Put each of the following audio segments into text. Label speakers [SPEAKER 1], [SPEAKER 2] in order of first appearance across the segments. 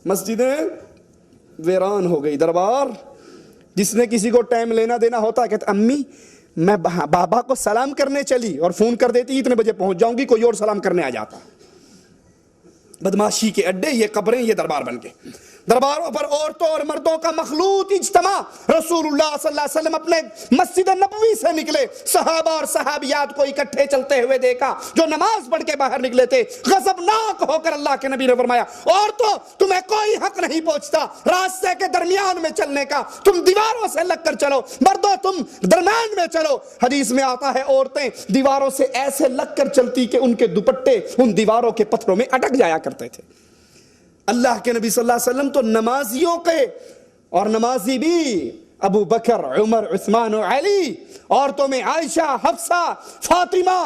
[SPEAKER 1] مسجدیں ویران ہو گئی. دربار جس نے کسی کو ٹائم لینا دینا ہوتا ہے کہتے امی میں بابا کو سلام کرنے چلی اور فون کر دیتی اتنے بجے پہنچ جاؤں گی, کوئی اور سلام کرنے آ جاتا. بدماشی کے اڈے یہ قبریں, یہ دربار بن کے. درباروں پر عورتوں اور مردوں کا مخلوط اجتماع. رسول اللہ صلی اللہ علیہ وسلم اپنے مسجد نبوی سے نکلے, صحابہ اور صحابیات کو اکٹھے چلتے ہوئے دیکھا جو نماز پڑھ کے باہر نکلے تھے. غضبناک ہو کر اللہ کے نبی نے فرمایا عورتوں تمہیں کوئی حق نہیں پہنچتا راستے کے درمیان میں چلنے کا, تم دیواروں سے لگ کر چلو. مردوں تم درمیان میں چلو. حدیث میں آتا ہے عورتیں دیواروں سے ایسے لگ کر چلتی کہ ان کے دوپٹے ان دیواروں کے پتھروں میں اٹک جایا کرتے تھے. اللہ کے نبی صلی اللہ علیہ وسلم تو نمازیوں کے, اور نمازی بھی ابو بکر عمر عثمان و علی, عورتوں میں عائشہ حفصہ فاطمہ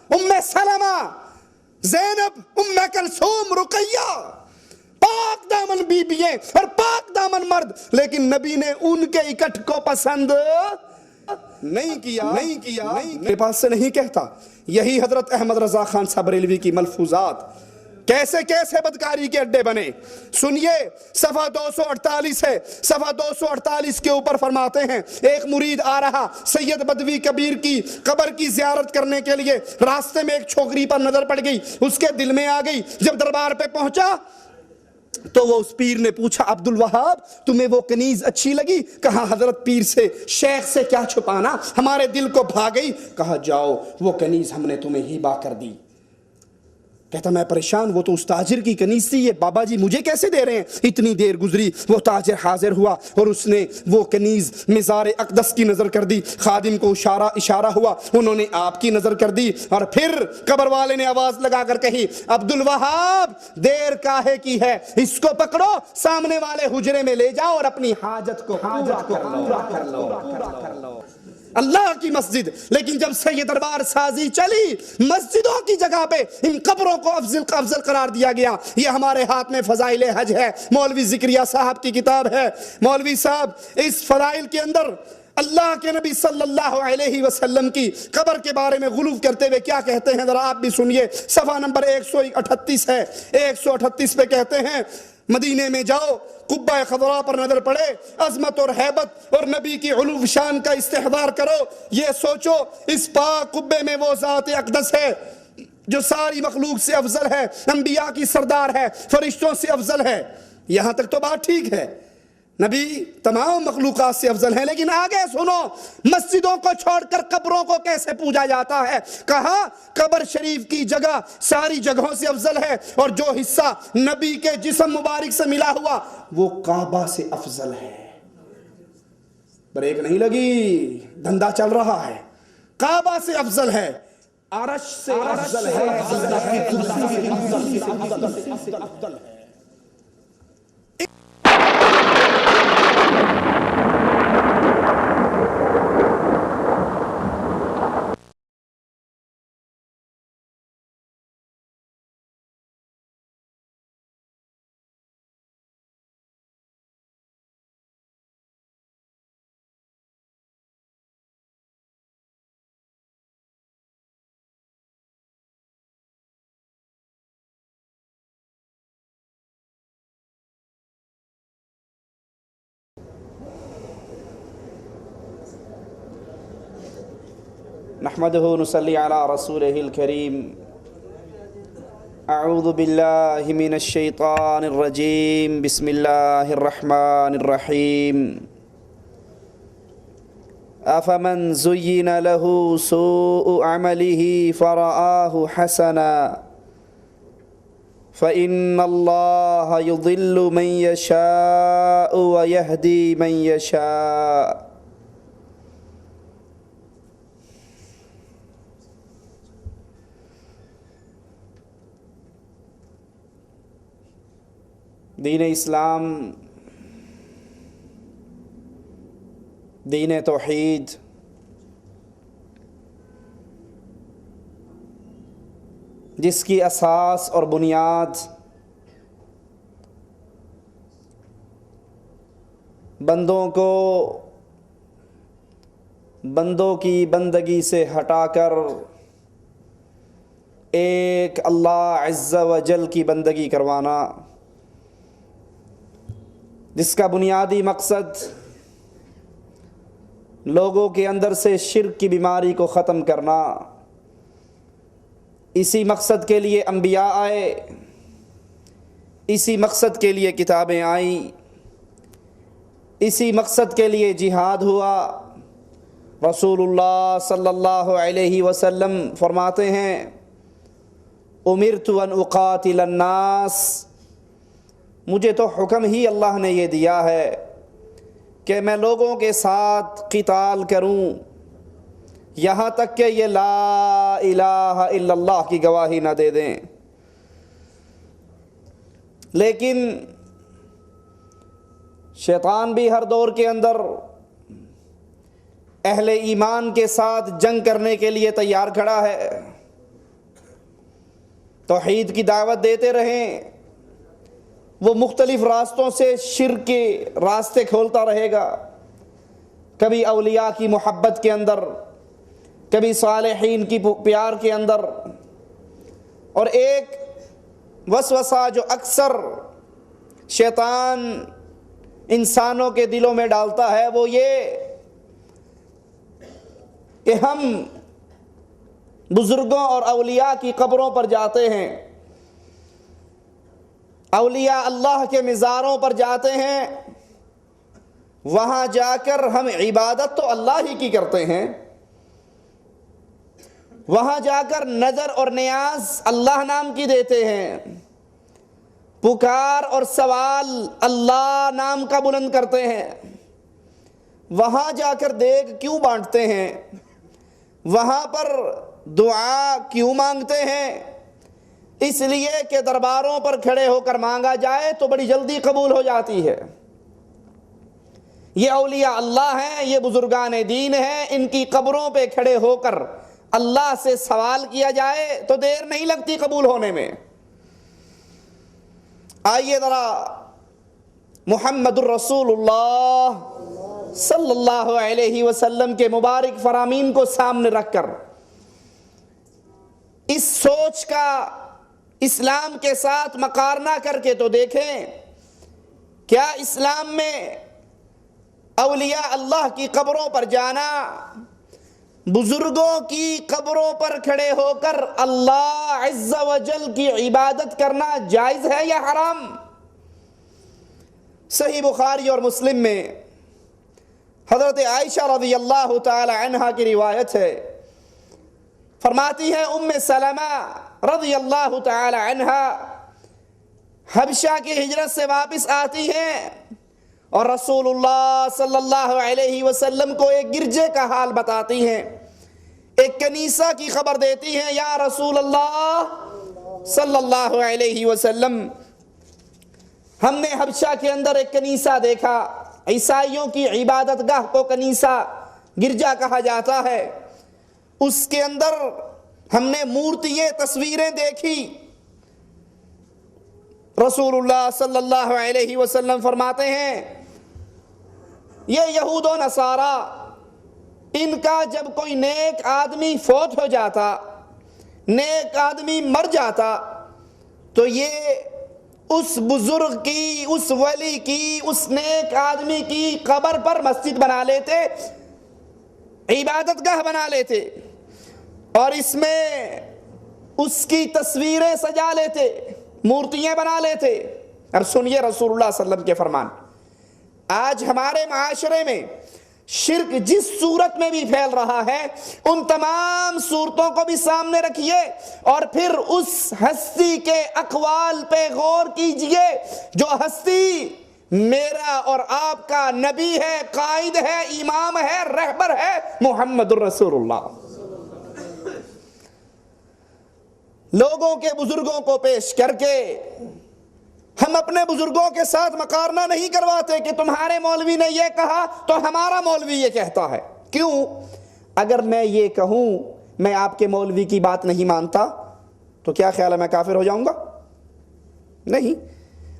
[SPEAKER 1] ام سلمہ زینب ام کلثوم رقیہ, پاک دامن بیوییں اور پاک دامن مرد. لیکن نبی نے ان کے اکٹھ کو پسند نہیں کیا. میرے پاس سے نہیں کہتا. یہی حضرت احمد رضا خان صاحب بریلوی کی ملفوظات کیسے کیسے بدکاری کے اڈے بنے. سنیے صفحہ 248 ہے. صفحہ 248 کے اوپر فرماتے ہیں ایک مرید آ رہا سید بدوی کبیر کی قبر کی زیارت کرنے کے لیے. راستے میں ایک چھوکری پر نظر پڑ گئی, اس کے دل میں آ گئی. جب دربار پہ پہنچا تو وہ اس پیر نے پوچھا عبد الوہاب تمہیں وہ کنیز اچھی لگی؟ کہا حضرت پیر سے شیخ سے کیا چھپانا, ہمارے دل کو بھا گئی. کہا جاؤ وہ کنیز ہم نے تمہیں ہبہ کر دی. کہتا میں پریشان, وہ تو اس تاجر کی کنیز تھی, یہ بابا جی مجھے کیسے دے رہے ہیں؟ اتنی دیر گزری, وہ تاجر حاضر ہوا اور اس نے وہ کنیز مزار اقدس کی نظر کر دی. خادم کو اشارہ ہوا, انہوں نے آپ کی نظر کر دی. اور پھر قبر والے نے آواز لگا کر کہی عبد الوہاب دیر کاہے کی ہے, اس کو پکڑو سامنے والے حجرے میں لے جاؤ اور اپنی حاجت کو پورا کر لو. اللہ کی مسجد. لیکن جب سے یہ دربار سازی چلی مسجدوں کی جگہ پہ ان قبروں کو افضل قرار دیا گیا. یہ ہمارے ہاتھ میں فضائل حج ہے, مولوی ذکریہ صاحب کی کتاب ہے. مولوی صاحب اس فضائل کے اندر اللہ کے نبی صلی اللہ علیہ وسلم کی قبر کے بارے میں غلو کرتے ہوئے کیا کہتے ہیں ذرا آپ بھی سنیے. صفحہ نمبر 138 ہے. 138 پہ کہتے ہیں مدینے میں جاؤ, قبہ خضراء پر نظر پڑے, عظمت اور ہیبت اور نبی کی علو شان کا استحضار کرو. یہ سوچو اس پاک قبے میں وہ ذات اقدس ہے جو ساری مخلوق سے افضل ہے, انبیاء کی سردار ہے, فرشتوں سے افضل ہے. یہاں تک تو بات ٹھیک ہے, نبی تمام مخلوقات سے افضل ہیں. لیکن آگے سنو مسجدوں کو چھوڑ کر قبروں کو کیسے پوجا جاتا ہے. کہا قبر شریف کی جگہ ساری جگہوں سے افضل ہے, اور جو حصہ نبی کے جسم مبارک سے ملا ہوا وہ کعبہ سے افضل ہے. بریک نہیں لگی, دھندا چل رہا ہے. کعبہ سے افضل ہے, عرش سے افضل ہے. نحمده نصلي على رسوله الكريم. اعوذ بالله من الشيطان الرجيم. بسم الله الرحمن الرحيم. افمن زين له سوء عمله فرآه حسنا فإن الله يضل من يشاء ويهدي من يشاء. دین اسلام, دین توحید, جس کی اساس اور بنیاد بندوں کو بندوں کی بندگی سے ہٹا کر ایک اللہ عز و جل کی بندگی کروانا, جس کا بنیادی مقصد لوگوں کے اندر سے شرک کی بیماری کو ختم کرنا۔ اسی مقصد کے لیے انبیاء آئے، اسی مقصد کے لیے کتابیں آئیں، اسی مقصد کے لیے جہاد ہوا۔ رسول اللہ صلی اللہ علیہ وسلم فرماتے ہیں امرت ان اقاتل الناس، مجھے تو حکم ہی اللہ نے یہ دیا ہے کہ میں لوگوں کے ساتھ قتال کروں یہاں تک کہ یہ لا الہ الا اللہ کی گواہی نہ دے دیں۔ لیکن شیطان بھی ہر دور کے اندر اہل ایمان کے ساتھ جنگ کرنے کے لیے تیار کھڑا ہے۔ توحید کی دعوت دیتے رہیں، وہ مختلف راستوں سے شرک کے راستے کھولتا رہے گا، کبھی اولیاء کی محبت کے اندر، کبھی صالحین کی پیار کے اندر۔ اور ایک وسوسہ جو اکثر شیطان انسانوں کے دلوں میں ڈالتا ہے وہ یہ کہ ہم بزرگوں اور اولیاء کی قبروں پر جاتے ہیں، اولیاء اللہ کے مزاروں پر جاتے ہیں، وہاں جا کر ہم عبادت تو اللہ ہی کی کرتے ہیں، وہاں جا کر نظر اور نیاز اللہ نام کی دیتے ہیں، پکار اور سوال اللہ نام کا بلند کرتے ہیں، وہاں جا کر دیگ کیوں بانٹتے ہیں، وہاں پر دعا کیوں مانگتے ہیں؟ اس لیے کہ درباروں پر کھڑے ہو کر مانگا جائے تو بڑی جلدی قبول ہو جاتی ہے۔ یہ اولیاء اللہ ہیں، یہ بزرگان دین ہیں، ان کی قبروں پہ کھڑے ہو کر اللہ سے سوال کیا جائے تو دیر نہیں لگتی قبول ہونے میں۔ آئیے ذرا محمد الرسول اللہ صلی اللہ علیہ وسلم کے مبارک فرامین کو سامنے رکھ کر اس سوچ کا اسلام کے ساتھ مقارنہ کر کے تو دیکھیں، کیا اسلام میں اولیاء اللہ کی قبروں پر جانا، بزرگوں کی قبروں پر کھڑے ہو کر اللہ عز و جل کی عبادت کرنا جائز ہے یا حرام؟ صحیح بخاری اور مسلم میں حضرت عائشہ رضی اللہ تعالی عنہا کی روایت ہے، فرماتی ہیں ام سلمہ رضی اللہ تعالی عنہا حبشہ کی ہجرت سے واپس آتی ہیں اور رسول اللہ صلی اللہ علیہ وسلم کو ایک گرجے کا حال بتاتی ہیں، ایک کنیسہ کی خبر دیتی ہیں، یا رسول اللہ صلی اللہ علیہ وسلم ہم نے حبشہ کے اندر ایک کنیسہ دیکھا، عیسائیوں کی عبادت گاہ کو کنیسہ گرجا کہا جاتا ہے، اس کے اندر ہم نے مورتیاں تصویریں دیکھی۔ رسول اللہ صلی اللہ علیہ وسلم فرماتے ہیں یہ یہود و نصارہ، ان کا جب کوئی نیک آدمی فوت ہو جاتا، نیک آدمی مر جاتا، تو یہ اس بزرگ کی، اس ولی کی، اس نیک آدمی کی قبر پر مسجد بنا لیتے، عبادت گاہ بنا لیتے اور اس میں اس کی تصویریں سجا لیتے، مورتیاں بنا لیتے۔ اور سنیے رسول اللہ صلی اللہ علیہ وسلم کے فرمان، آج ہمارے معاشرے میں شرک جس صورت میں بھی پھیل رہا ہے ان تمام صورتوں کو بھی سامنے رکھیے اور پھر اس ہستی کے اقوال پہ غور کیجئے جو ہستی میرا اور آپ کا نبی ہے، قائد ہے، امام ہے، رہبر ہے، محمد الرسول اللہ۔ لوگوں کے بزرگوں کو پیش کر کے ہم اپنے بزرگوں کے ساتھ مقارنہ نہیں کرواتے کہ تمہارے مولوی نے یہ کہا تو ہمارا مولوی یہ کہتا ہے۔ کیوں؟ اگر میں یہ کہوں میں آپ کے مولوی کی بات نہیں مانتا تو کیا خیال ہے میں کافر ہو جاؤں گا؟ نہیں۔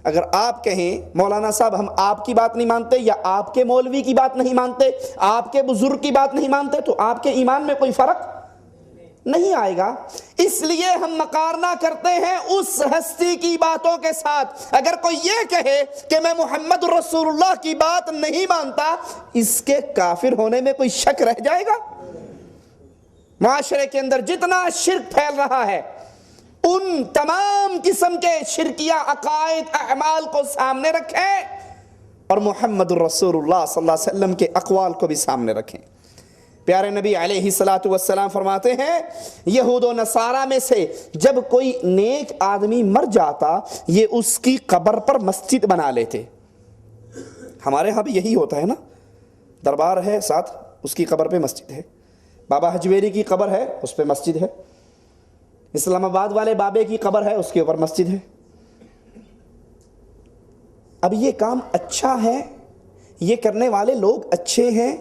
[SPEAKER 1] اگر آپ کہیں مولانا صاحب ہم آپ کی بات نہیں مانتے یا آپ کے مولوی کی بات نہیں مانتے، آپ کے بزرگ کی بات نہیں مانتے، تو آپ کے ایمان میں کوئی فرق نہیں آئے گا۔ اس لیے ہم مقارنہ کرتے ہیں اس ہستی کی باتوں کے ساتھ۔ اگر کوئی یہ کہے کہ میں محمد رسول اللہ کی بات نہیں مانتا، اس کے کافر ہونے میں کوئی شک رہ جائے گا؟ معاشرے کے اندر جتنا شرک پھیل رہا ہے، ان تمام قسم کے شرکیہ عقائد اعمال کو سامنے رکھیں اور محمد رسول اللہ صلی اللہ علیہ وسلم کے اقوال کو بھی سامنے رکھیں۔ پیارے نبی علیہ الصلوۃ والسلام فرماتے ہیں، یہود و نصارہ میں سے جب کوئی نیک آدمی مر جاتا، یہ اس کی قبر پر مسجد بنا لیتے۔ ہمارے ہاں بھی یہی ہوتا ہے نا، دربار ہے ساتھ اس کی قبر پہ مسجد ہے، بابا حجویری کی قبر ہے اس پہ مسجد ہے، اسلام آباد والے بابے کی قبر ہے اس کے اوپر مسجد ہے۔ اب یہ کام اچھا ہے، یہ کرنے والے لوگ اچھے ہیں،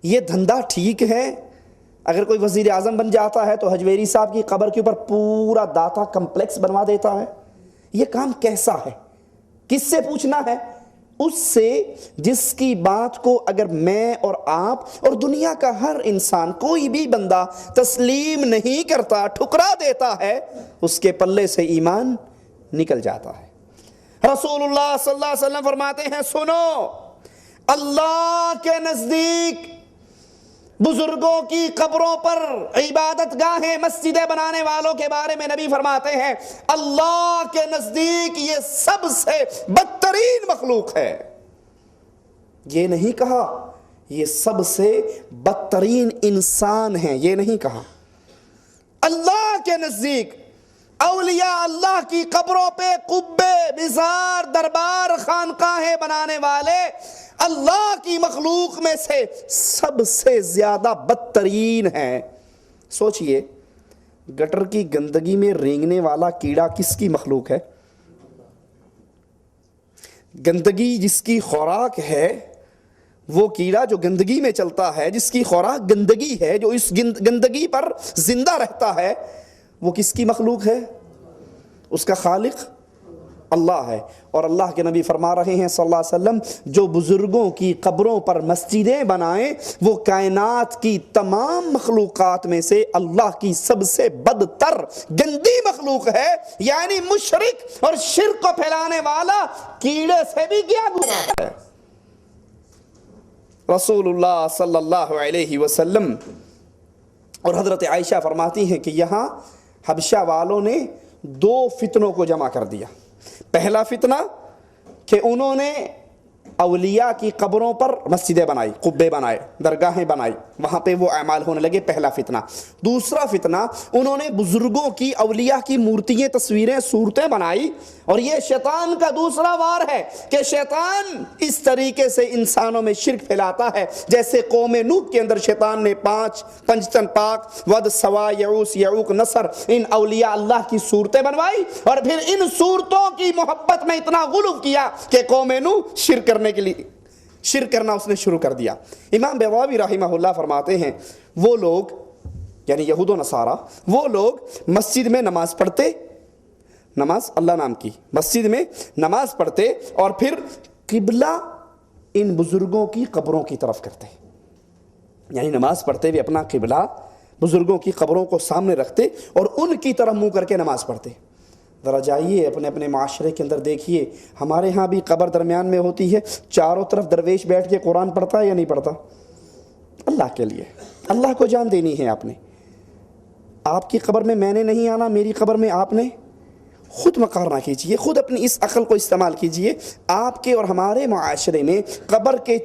[SPEAKER 1] یہ دھندا ٹھیک ہے۔ اگر کوئی وزیر اعظم بن جاتا ہے تو حجویری صاحب کی قبر کے اوپر پورا داتا کمپلیکس بنوا دیتا ہے۔ یہ کام کیسا ہے؟ کس سے پوچھنا ہے؟ اس سے جس کی بات کو اگر میں اور آپ اور دنیا کا ہر انسان، کوئی بھی بندہ تسلیم نہیں کرتا، ٹھکرا دیتا ہے، اس کے پلے سے ایمان نکل جاتا ہے۔ رسول اللہ صلی اللہ علیہ وسلم فرماتے ہیں، سنو، اللہ کے نزدیک بزرگوں کی قبروں پر عبادت گاہیں مسجدیں بنانے والوں کے بارے میں نبی فرماتے ہیں، اللہ کے نزدیک یہ سب سے بدترین مخلوق ہے۔ یہ نہیں کہا یہ سب سے بدترین انسان ہیں، یہ نہیں کہا۔ اللہ کے نزدیک اولیاء اللہ کی قبروں پہ قبے، مزار، دربار، خانقاہیں بنانے والے اللہ کی مخلوق میں سے سب سے زیادہ بدترین ہیں۔ سوچئے، گٹر کی گندگی میں رینگنے والا کیڑا کس کی مخلوق ہے؟ گندگی جس کی خوراک ہے، وہ کیڑا جو گندگی میں چلتا ہے، جس کی خوراک گندگی ہے، جو اس گندگی پر زندہ رہتا ہے، وہ کس کی مخلوق ہے؟ اس کا خالق اللہ ہے۔ اور اللہ کے نبی فرما رہے ہیں صلی اللہ علیہ وسلم، جو بزرگوں کی قبروں پر مسجدیں بنائیں، وہ کائنات کی تمام مخلوقات میں سے اللہ کی سب سے بدتر گندی مخلوق ہے، یعنی مشرک اور شرک کو پھیلانے والا کیڑے سے بھی کیا گناہ ہے۔ رسول اللہ صلی اللہ علیہ وسلم اور حضرت عائشہ فرماتی ہیں کہ یہاں حبشہ والوں نے 2 فتنوں کو جمع کر دیا۔ پہلا فتنہ کہ انہوں نے اولیاء کی قبروں پر مسجدیں بنائی، قبے بنائے، درگاہیں بنائی، وہاں پہ وہ اعمال ہونے لگے، پہلا فتنہ۔ دوسرا فتنہ، انہوں نے بزرگوں کی، اولیاء کی مورتیاں، تصویریں، صورتیں بنائی، اور یہ شیطان کا دوسرا وار ہے کہ شیطان اس طریقے سے انسانوں میں شرک پھیلاتا ہے، جیسے قوم نوح کے اندر شیطان نے 5 پنجتن پاک، ود، سوا، یعوس، یعوق، نصر، ان اولیاء اللہ کی صورتیں بنوائی، اور پھر ان صورتوں کی محبت میں اتنا غلو کیا کہ قوم نوح شرک کرنا اس نے شروع کر دیا۔ امام بیضاوی رحمہ اللہ فرماتے ہیں، وہ لوگ یعنی یہود و نصارہ، وہ لوگ مسجد میں نماز پڑھتے، نماز اللہ نام کی، مسجد میں نماز پڑھتے اور پھر قبلہ ان بزرگوں کی قبروں کی طرف کرتے، یعنی نماز پڑھتے ہوئے اپنا قبلہ بزرگوں کی قبروں کو سامنے رکھتے اور ان کی طرف منہ کر کے نماز پڑھتے۔ ذرا جائیے اپنے اپنے معاشرے کے اندر دیکھیے، ہمارے ہاں بھی قبر درمیان میں ہوتی ہے، چاروں طرف درویش بیٹھ کے قرآن پڑھتا ہے یا نہیں پڑھتا؟ اللہ کے لیے، اللہ کو جان دینی ہے آپ نے۔ آپ کی قبر میں نے نہیں آنا، میری قبر میں آپ نے، خود مقارنہ کیجئے، خود اپنی اس عقل کو استعمال کیجئے۔ آپ کے اور ہمارے معاشرے میں قبر کے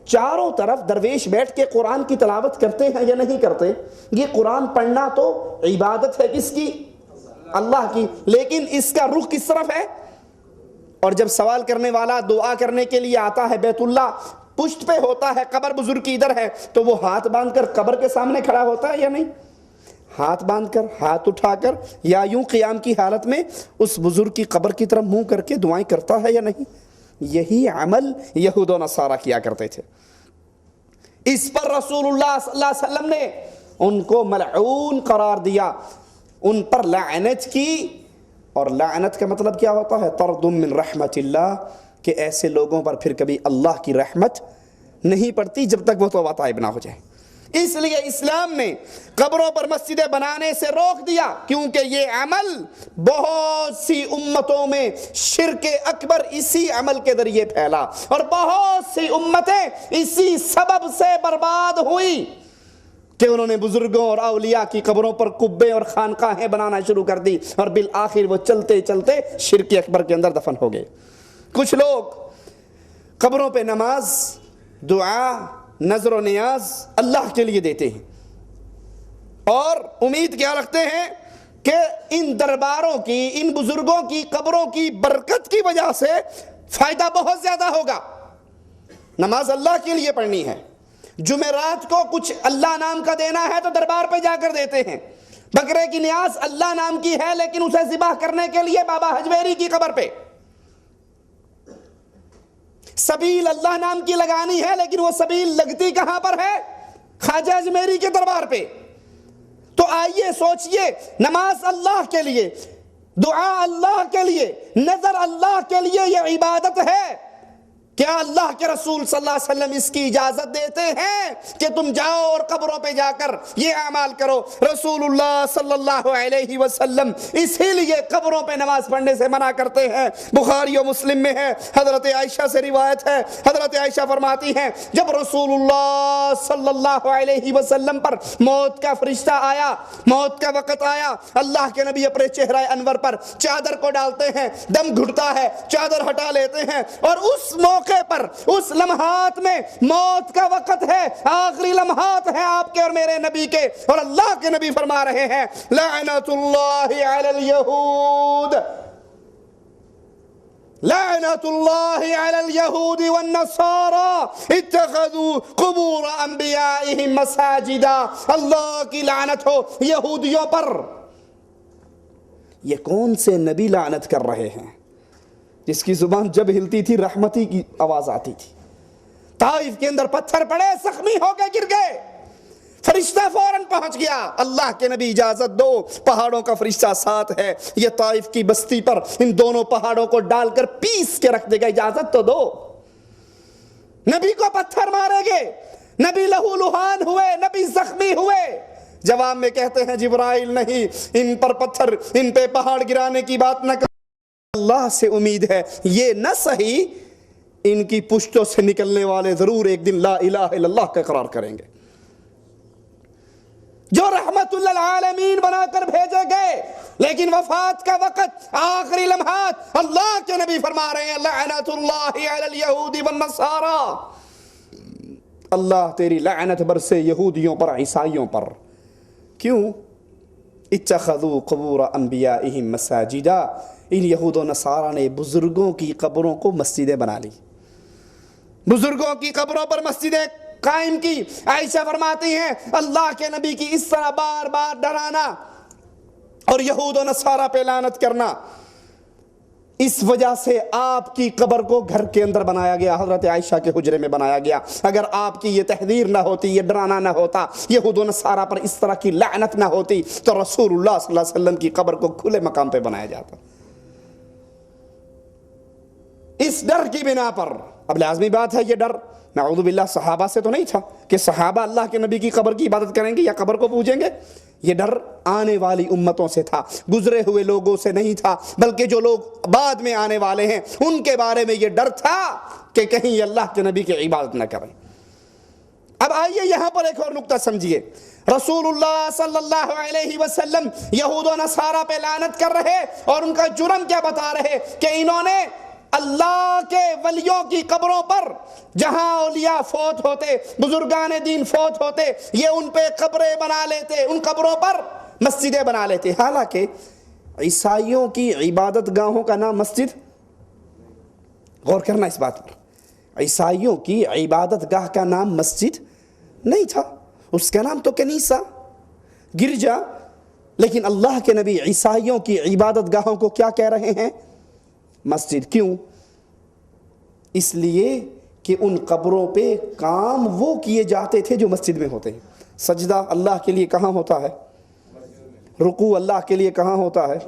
[SPEAKER 1] چاروں طرف درویش بیٹھ کے قرآن کی تلاوت کرتے ہیں یا نہیں کرتے؟ یہ قرآن پڑھنا تو عبادت ہے کس کی؟ اللہ کی، لیکن اس کا رخ کس طرف ہے؟ اور جب سوال کرنے والا دعا کرنے کے لیے آتا ہے، بیت اللہ پشت پہ ہوتا ہے، قبر بزرگ کی ادھر ہے، تو وہ ہاتھ باندھ کر قبر کے سامنے کھڑا ہوتا ہے یا نہیں؟ ہاتھ باندھ کر، ہاتھ اٹھا کر، یا یوں قیام کی حالت میں اس بزرگ کی قبر کی طرف منہ کر کے دعائیں کرتا ہے یا نہیں؟ یہی عمل یہود و نصارہ کیا کرتے تھے۔ اس پر رسول اللہ صلی اللہ علیہ وسلم نے ان کو ملعون قرار دیا، ان پر لعنت کی، اور لعنت کا مطلب کیا ہوتا ہے؟ طرد من رحمت اللہ، کہ ایسے لوگوں پر پھر کبھی اللہ کی رحمت نہیں پڑتی جب تک وہ توبہ طائب نہ ہو جائے۔ اس لیے اسلام نے قبروں پر مسجدیں بنانے سے روک دیا، کیونکہ یہ عمل بہت سی امتوں میں شرک اکبر اسی عمل کے ذریعے پھیلا، اور بہت سی امتیں اسی سبب سے برباد ہوئی کہ انہوں نے بزرگوں اور اولیاء کی قبروں پر قبے اور خانقاہیں بنانا شروع کر دی، اور بالآخر وہ چلتے چلتے شرک اکبر کے اندر دفن ہو گئے۔ کچھ لوگ قبروں پہ نماز، دعا، نظر و نیاز اللہ کے لیے دیتے ہیں، اور امید کیا رکھتے ہیں کہ ان درباروں کی، ان بزرگوں کی قبروں کی برکت کی وجہ سے فائدہ بہت زیادہ ہوگا۔ نماز اللہ کے لیے پڑھنی ہے، جمعرات کو کچھ اللہ نام کا دینا ہے تو دربار پہ جا کر دیتے ہیں، بکرے کی نیاز اللہ نام کی ہے لیکن اسے ذبح کرنے کے لیے بابا حجویری کی قبر پہ، سبیل اللہ نام کی لگانی ہے لیکن وہ سبیل لگتی کہاں پر ہے؟ خواجہ اجمیری کے دربار پہ۔ تو آئیے سوچئے، نماز اللہ کے لیے، دعا اللہ کے لیے، نظر اللہ کے لیے یہ عبادت ہے، کیا اللہ کے رسول صلی اللہ علیہ وسلم اس کی اجازت دیتے ہیں کہ تم جاؤ اور قبروں پہ جا کر یہ اعمال کرو؟ رسول اللہ صلی اللہ علیہ وسلم اسی لیے قبروں پہ نماز پڑھنے سے منع کرتے ہیں۔ بخاری و مسلم میں ہے، حضرت عائشہ سے روایت ہے، حضرت عائشہ فرماتی ہیں جب رسول اللہ صلی اللہ علیہ وسلم پر موت کا فرشتہ آیا، موت کا وقت آیا، اللہ کے نبی اپنے چہرہ انور پر چادر کو ڈالتے ہیں، دم گھٹتا ہے، چادر ہٹا لیتے ہیں، اور اس موقع پر، اس لمحات میں موت کا وقت ہے، آخری لمحات ہیں آپ کے اور میرے نبی کے، اور اللہ کے نبی فرما رہے ہیں لعنت اللہ علی الیہود، لعنت اللہ علی الیہود والنصارى اتخذوا قبور انبیائہم مساجدا، اللہ کی لعنت ہو یہودیوں پر۔ یہ کون سے نبی لعنت کر رہے ہیں جس کی زبان جب ہلتی تھی رحمتی کی آواز آتی تھی؟ طائف کے اندر پتھر پڑے، زخمی ہو کے گر گئے، فرشتہ فوراً پہنچ گیا، اللہ کے نبی اجازت دو، پہاڑوں کا فرشتہ ساتھ ہے، یہ طائف کی بستی پر ان دونوں پہاڑوں کو ڈال کر پیس کے رکھ دے گا، اجازت تو دو۔ نبی کو پتھر مارے گئے، نبی لہو لہان ہوئے، نبی زخمی ہوئے، جواب میں کہتے ہیں جبرائیل نہیں، ان پر پتھر، ان پہ پہاڑ گرانے کی بات نہ کر، اللہ سے امید ہے یہ نہ صحیح ان کی پشتوں سے نکلنے والے ضرور ایک دن لا الہ الا اللہ کا اقرار کریں گے، جو رحمت للعالمین بنا کر بھیجے گئے، لیکن وفات کا وقت، آخری لمحات، اللہ کے نبی فرما رہے ہیں لعنت اللہ علی الیہود والنصارى، اللہ تیری لعنت برسے یہودیوں پر، عیسائیوں پر۔ کیوں؟ اتخذوا قبور انبیائہم مساجدا، ان یہود و نصارہ نے بزرگوں کی قبروں کو مسجدیں بنا لی، بزرگوں کی قبروں پر مسجدیں قائم کی۔ عائشہ فرماتی ہیں اللہ کے نبی کی اس طرح بار بار ڈرانا اور یہود و نصارہ پہ لعنت کرنا، اس وجہ سے آپ کی قبر کو گھر کے اندر بنایا گیا، حضرت عائشہ کے حجرے میں بنایا گیا۔ اگر آپ کی یہ تحذیر نہ ہوتی، یہ ڈرانا نہ ہوتا، یہود و نصارہ پر اس طرح کی لعنت نہ ہوتی، تو رسول اللہ صلی اللہ علیہ وسلم کی قبر کو کھلے مقام پہ بنایا جاتا۔ اس ڈر کی بنا پر، اب لازمی بات ہے یہ ڈر نعوذ باللہ صحابہ سے تو نہیں تھا کہ صحابہ اللہ کے نبی کی قبر کی عبادت کریں گے یا قبر کو پوجیں گے، یہ ڈر آنے والی امتوں سے تھا، گزرے ہوئے لوگوں سے نہیں تھا، بلکہ جو لوگ بعد میں آنے والے ہیں ان کے بارے میں یہ ڈر تھا کہ کہیں یہ اللہ کے نبی کی عبادت نہ کریں۔ اب آئیے یہاں پر ایک اور نقطہ سمجھیے، رسول اللہ صلی اللہ علیہ وسلم یہود و نصارہ پہ لعنت کر رہے اور ان کا جرم کیا بتا رہے کہ انہوں نے اللہ کے ولیوں کی قبروں پر، جہاں اولیاء فوت ہوتے، بزرگان دین فوت ہوتے، یہ ان پہ قبریں بنا لیتے، ان قبروں پر مسجدیں بنا لیتے۔ حالانکہ عیسائیوں کی عبادت گاہوں کا نام مسجد، غور کرنا اس بات پر، عیسائیوں کی عبادت گاہ کا نام مسجد نہیں تھا، اس کا نام تو کنیسہ، گرجا، لیکن اللہ کے نبی عیسائیوں کی عبادت گاہوں کو کیا کہہ رہے ہیں؟ مسجد۔ کیوں؟ اس لیے کہ ان قبروں پہ کام وہ کیے جاتے تھے جو مسجد میں ہوتے ہیں۔ سجدہ اللہ کے لیے کہاں ہوتا ہے؟ رکوع اللہ کے لیے کہاں ہوتا ہے؟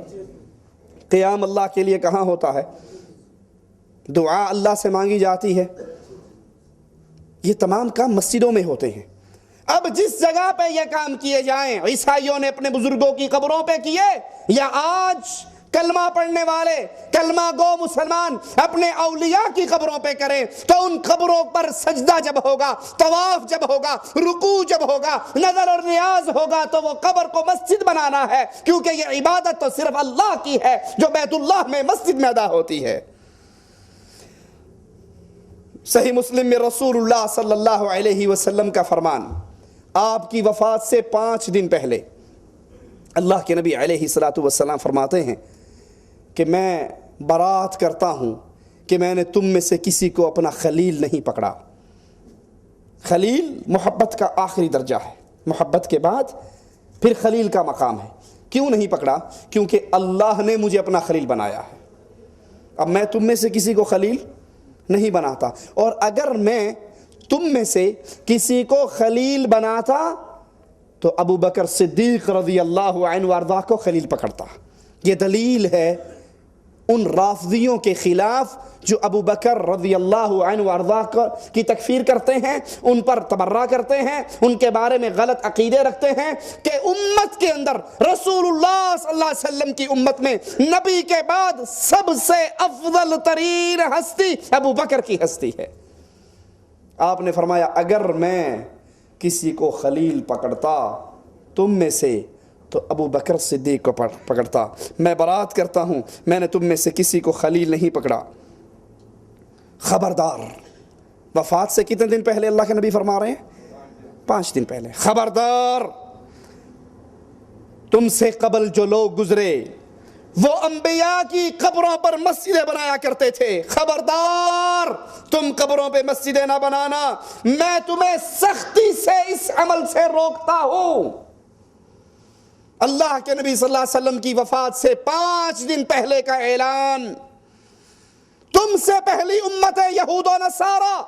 [SPEAKER 1] قیام اللہ کے لیے کہاں ہوتا ہے؟ دعا اللہ سے مانگی جاتی ہے، یہ تمام کام مسجدوں میں ہوتے ہیں۔ اب جس جگہ پہ یہ کام کیے جائیں، عیسائیوں نے اپنے بزرگوں کی قبروں پہ کیے، یا آج کلمہ پڑھنے والے کلمہ گو مسلمان اپنے اولیاء کی قبروں پہ کریں، تو ان قبروں پر سجدہ جب ہوگا، طواف جب ہوگا، رکوع جب ہوگا، نظر اور نیاز ہوگا، تو وہ قبر کو مسجد بنانا ہے، کیونکہ یہ عبادت تو صرف اللہ کی ہے جو بیت اللہ میں مسجد میں ادا ہوتی ہے۔ صحیح مسلم میں رسول اللہ صلی اللہ علیہ وسلم کا فرمان، آپ کی وفات سے 5 دن پہلے اللہ کے نبی علیہ الصلوۃ والسلام فرماتے ہیں کہ میں برات کرتا ہوں کہ میں نے تم میں سے کسی کو اپنا خلیل نہیں پکڑا۔ خلیل محبت کا آخری درجہ ہے، محبت کے بعد پھر خلیل کا مقام ہے۔ کیوں نہیں پکڑا؟ کیونکہ اللہ نے مجھے اپنا خلیل بنایا ہے۔ اب میں تم میں سے کسی کو خلیل نہیں بناتا، اور اگر میں تم میں سے کسی کو خلیل بناتا تو ابو بکر صدیق رضی اللہ عنہ وارضاہ کو خلیل پکڑتا۔ یہ دلیل ہے ان رافضیوں کے خلاف جو ابو بکر رضی اللہ عنہ وارضاہ کی تکفیر کرتے ہیں، ان پر تبرہ کرتے ہیں، ان کے بارے میں غلط عقیدے رکھتے ہیں کہ امت کے اندر رسول اللہ صلی اللہ علیہ وسلم کی امت میں نبی کے بعد سب سے افضل ترین ہستی ابو بکر کی ہستی ہے۔ آپ نے فرمایا اگر میں کسی کو خلیل پکڑتا تم میں سے تو ابو بکر صدیق کو پکڑتا۔ میں برات کرتا ہوں میں نے تم میں سے کسی کو خلیل نہیں پکڑا۔ خبردار، وفات سے کتنے دن پہلے اللہ کے نبی فرما رہے ہیں؟ 5 دن پہلے۔ خبردار، تم سے قبل جو لوگ گزرے وہ انبیاء کی قبروں پر مسجدیں بنایا کرتے تھے، خبردار تم قبروں پہ مسجدیں نہ بنانا، میں تمہیں سختی سے اس عمل سے روکتا ہوں۔ اللہ کے نبی صلی اللہ علیہ وسلم کی وفات سے 5 دن پہلے کا اعلان۔ تم سے پہلی امت یہود و نصارہ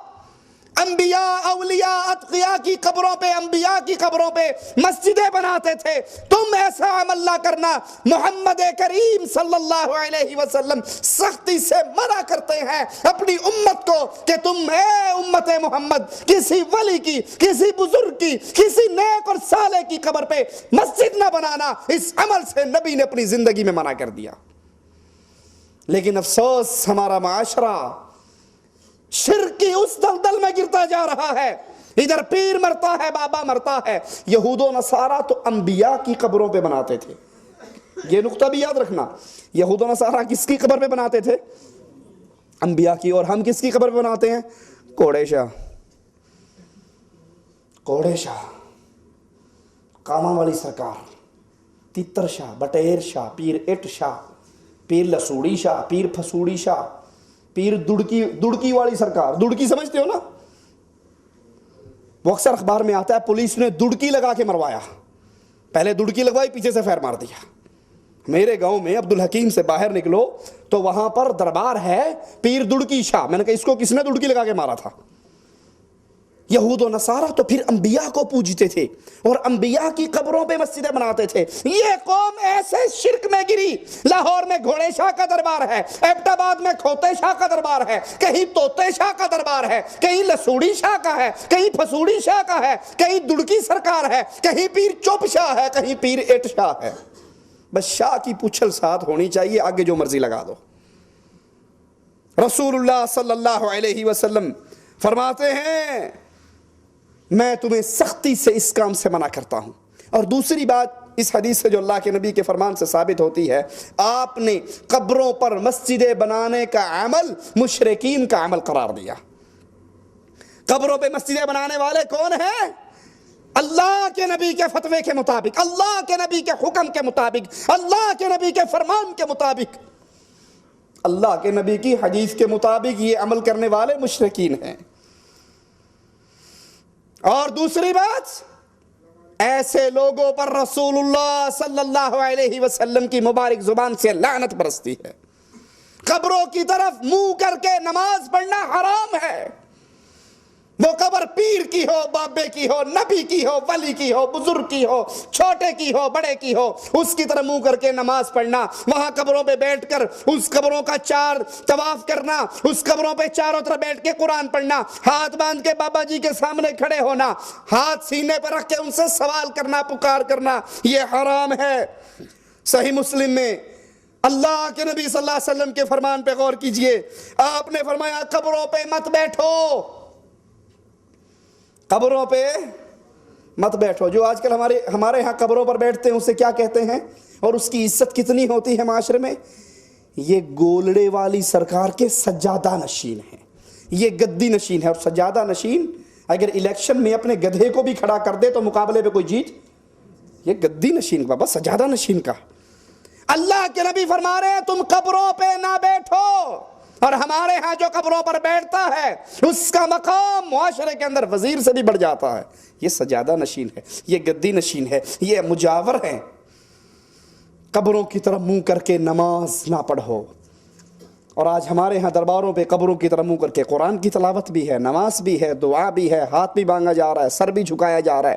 [SPEAKER 1] انبیاء، اولیاء، اتقیاء کی قبروں پہ، انبیاء کی قبروں پہ مسجدیں بناتے تھے، تم ایسا عمل نہ کرنا۔ محمد کریم صلی اللہ علیہ وسلم سختی سے منع کرتے ہیں اپنی امت کو کہ تم اے امت محمد کسی ولی کی، کسی بزرگ کی، کسی نیک اور صالح کی قبر پہ مسجد نہ بنانا۔ اس عمل سے نبی نے اپنی زندگی میں منع کر دیا۔ لیکن افسوس، ہمارا معاشرہ شرک کی اس دلدل میں گرتا جا رہا ہے۔ ادھر پیر مرتا ہے، بابا مرتا ہے۔ یہود و نصارہ تو انبیاء کی قبروں پہ بناتے تھے، یہ نقطہ بھی یاد رکھنا۔ یہود و نصارہ کس کی قبر پہ بناتے تھے؟ انبیاء کی۔ اور ہم کس کی قبر پہ بناتے ہیں؟ کوڑے شاہ، کوڑے شاہ، کاما والی سرکار، تتر شاہ، بٹیر شاہ، پیر اٹ شاہ، پیر لسوڑی شاہ، پیر پھسوڑی شاہ، پیر دڑکی والی سرکار۔ دڑکی سمجھتے ہو نا؟ وہ اکثر اخبار میں آتا ہے پولیس نے دڑکی لگا کے مروایا، پہلے دڑکی لگوائی پیچھے سے فیر مار دیا۔ میرے گاؤں میں عبدالحکیم سے باہر نکلو تو وہاں پر دربار ہے پیر دڑکی شاہ۔ میں نے کہا اس کو کس نے دڑکی لگا کے مارا تھا؟ یہود و نصارہ تو پھر انبیاء کو پوجتے تھے اور انبیاء کی قبروں پہ مسجدیں بناتے تھے۔ یہ قوم ایسے شرک میں گری، لاہور میں گھوڑے شاہ کا دربار ہے، ایبٹ آباد میں کھوتے شاہ کا دربار ہے، کہیں طوطے شاہ کا دربار ہے، کہیں لسوڑی شاہ کا ہے، کہیں پھسوڑی شاہ کا ہے، کہیں دڑکی سرکار ہے، کہیں پیر چوپ شاہ ہے، کہیں پیر اٹ شاہ ہے۔ بس شاہ کی پوچھل ساتھ ہونی چاہیے، آگے جو مرضی لگا دو۔ رسول اللہ صلی اللہ علیہ وسلم فرماتے ہیں میں تمہیں سختی سے اس کام سے منع کرتا ہوں۔ اور دوسری بات اس حدیث سے جو اللہ کے نبی کے فرمان سے ثابت ہوتی ہے، آپ نے قبروں پر مسجدیں بنانے کا عمل مشرکین کا عمل قرار دیا۔ قبروں پہ مسجدیں بنانے والے کون ہیں؟ اللہ کے نبی کے فتوے کے مطابق، اللہ کے نبی کے حکم کے مطابق، اللہ کے نبی کے فرمان کے مطابق، اللہ کے نبی کی حدیث کے مطابق یہ عمل کرنے والے مشرکین ہیں۔ اور دوسری بات، ایسے لوگوں پر رسول اللہ صلی اللہ علیہ وسلم کی مبارک زبان سے لعنت برستی ہے۔ قبروں کی طرف منہ کر کے نماز پڑھنا حرام ہے۔ وہ قبر پیر کی ہو، بابے کی ہو، نبی کی ہو، ولی کی ہو، بزرگ کی ہو، چھوٹے کی ہو، بڑے کی ہو، اس کی طرف منہ کر کے نماز پڑھنا، وہاں قبروں پہ بیٹھ کر اس قبروں کا چار طواف کرنا، اس قبروں پہ چاروں طرف بیٹھ کے قرآن پڑھنا، ہاتھ باندھ کے بابا جی کے سامنے کھڑے ہونا، ہاتھ سینے پہ رکھ کے ان سے سوال کرنا، پکار کرنا، یہ حرام ہے۔ صحیح مسلم میں اللہ کے نبی صلی اللہ علیہ وسلم کے فرمان پہ غور کیجئے، آپ نے فرمایا قبروں پہ مت بیٹھو، قبروں پہ مت بیٹھو۔ جو آج کل ہمارے ہاں قبروں پر بیٹھتے ہیں اسے کیا کہتے ہیں، اور اس کی عزت کتنی ہوتی ہے معاشرے میں؟ یہ گولڑے والی سرکار کے سجادہ نشین ہیں، یہ گدی نشین ہے۔ اور سجادہ نشین اگر الیکشن میں اپنے گدھے کو بھی کھڑا کر دے تو مقابلے پہ کوئی جیت، یہ گدی نشین بابا، سجادہ نشین کا۔ اللہ کے نبی فرما رہے ہیں تم قبروں پہ نہ بیٹھو، اور ہمارے ہاں جو قبروں پر بیٹھتا ہے اس کا مقام معاشرے کے اندر وزیر سے بھی بڑھ جاتا ہے۔ یہ سجادہ نشین ہے، یہ گدی نشین ہے، یہ مجاور ہیں۔ قبروں کی طرف منہ کر کے نماز نہ پڑھو۔ اور آج ہمارے ہاں درباروں پہ قبروں کی طرف منہ کر کے قرآن کی تلاوت بھی ہے، نماز بھی ہے، دعا بھی ہے، ہاتھ بھی مانگا جا رہا ہے، سر بھی جھکایا جا رہا ہے،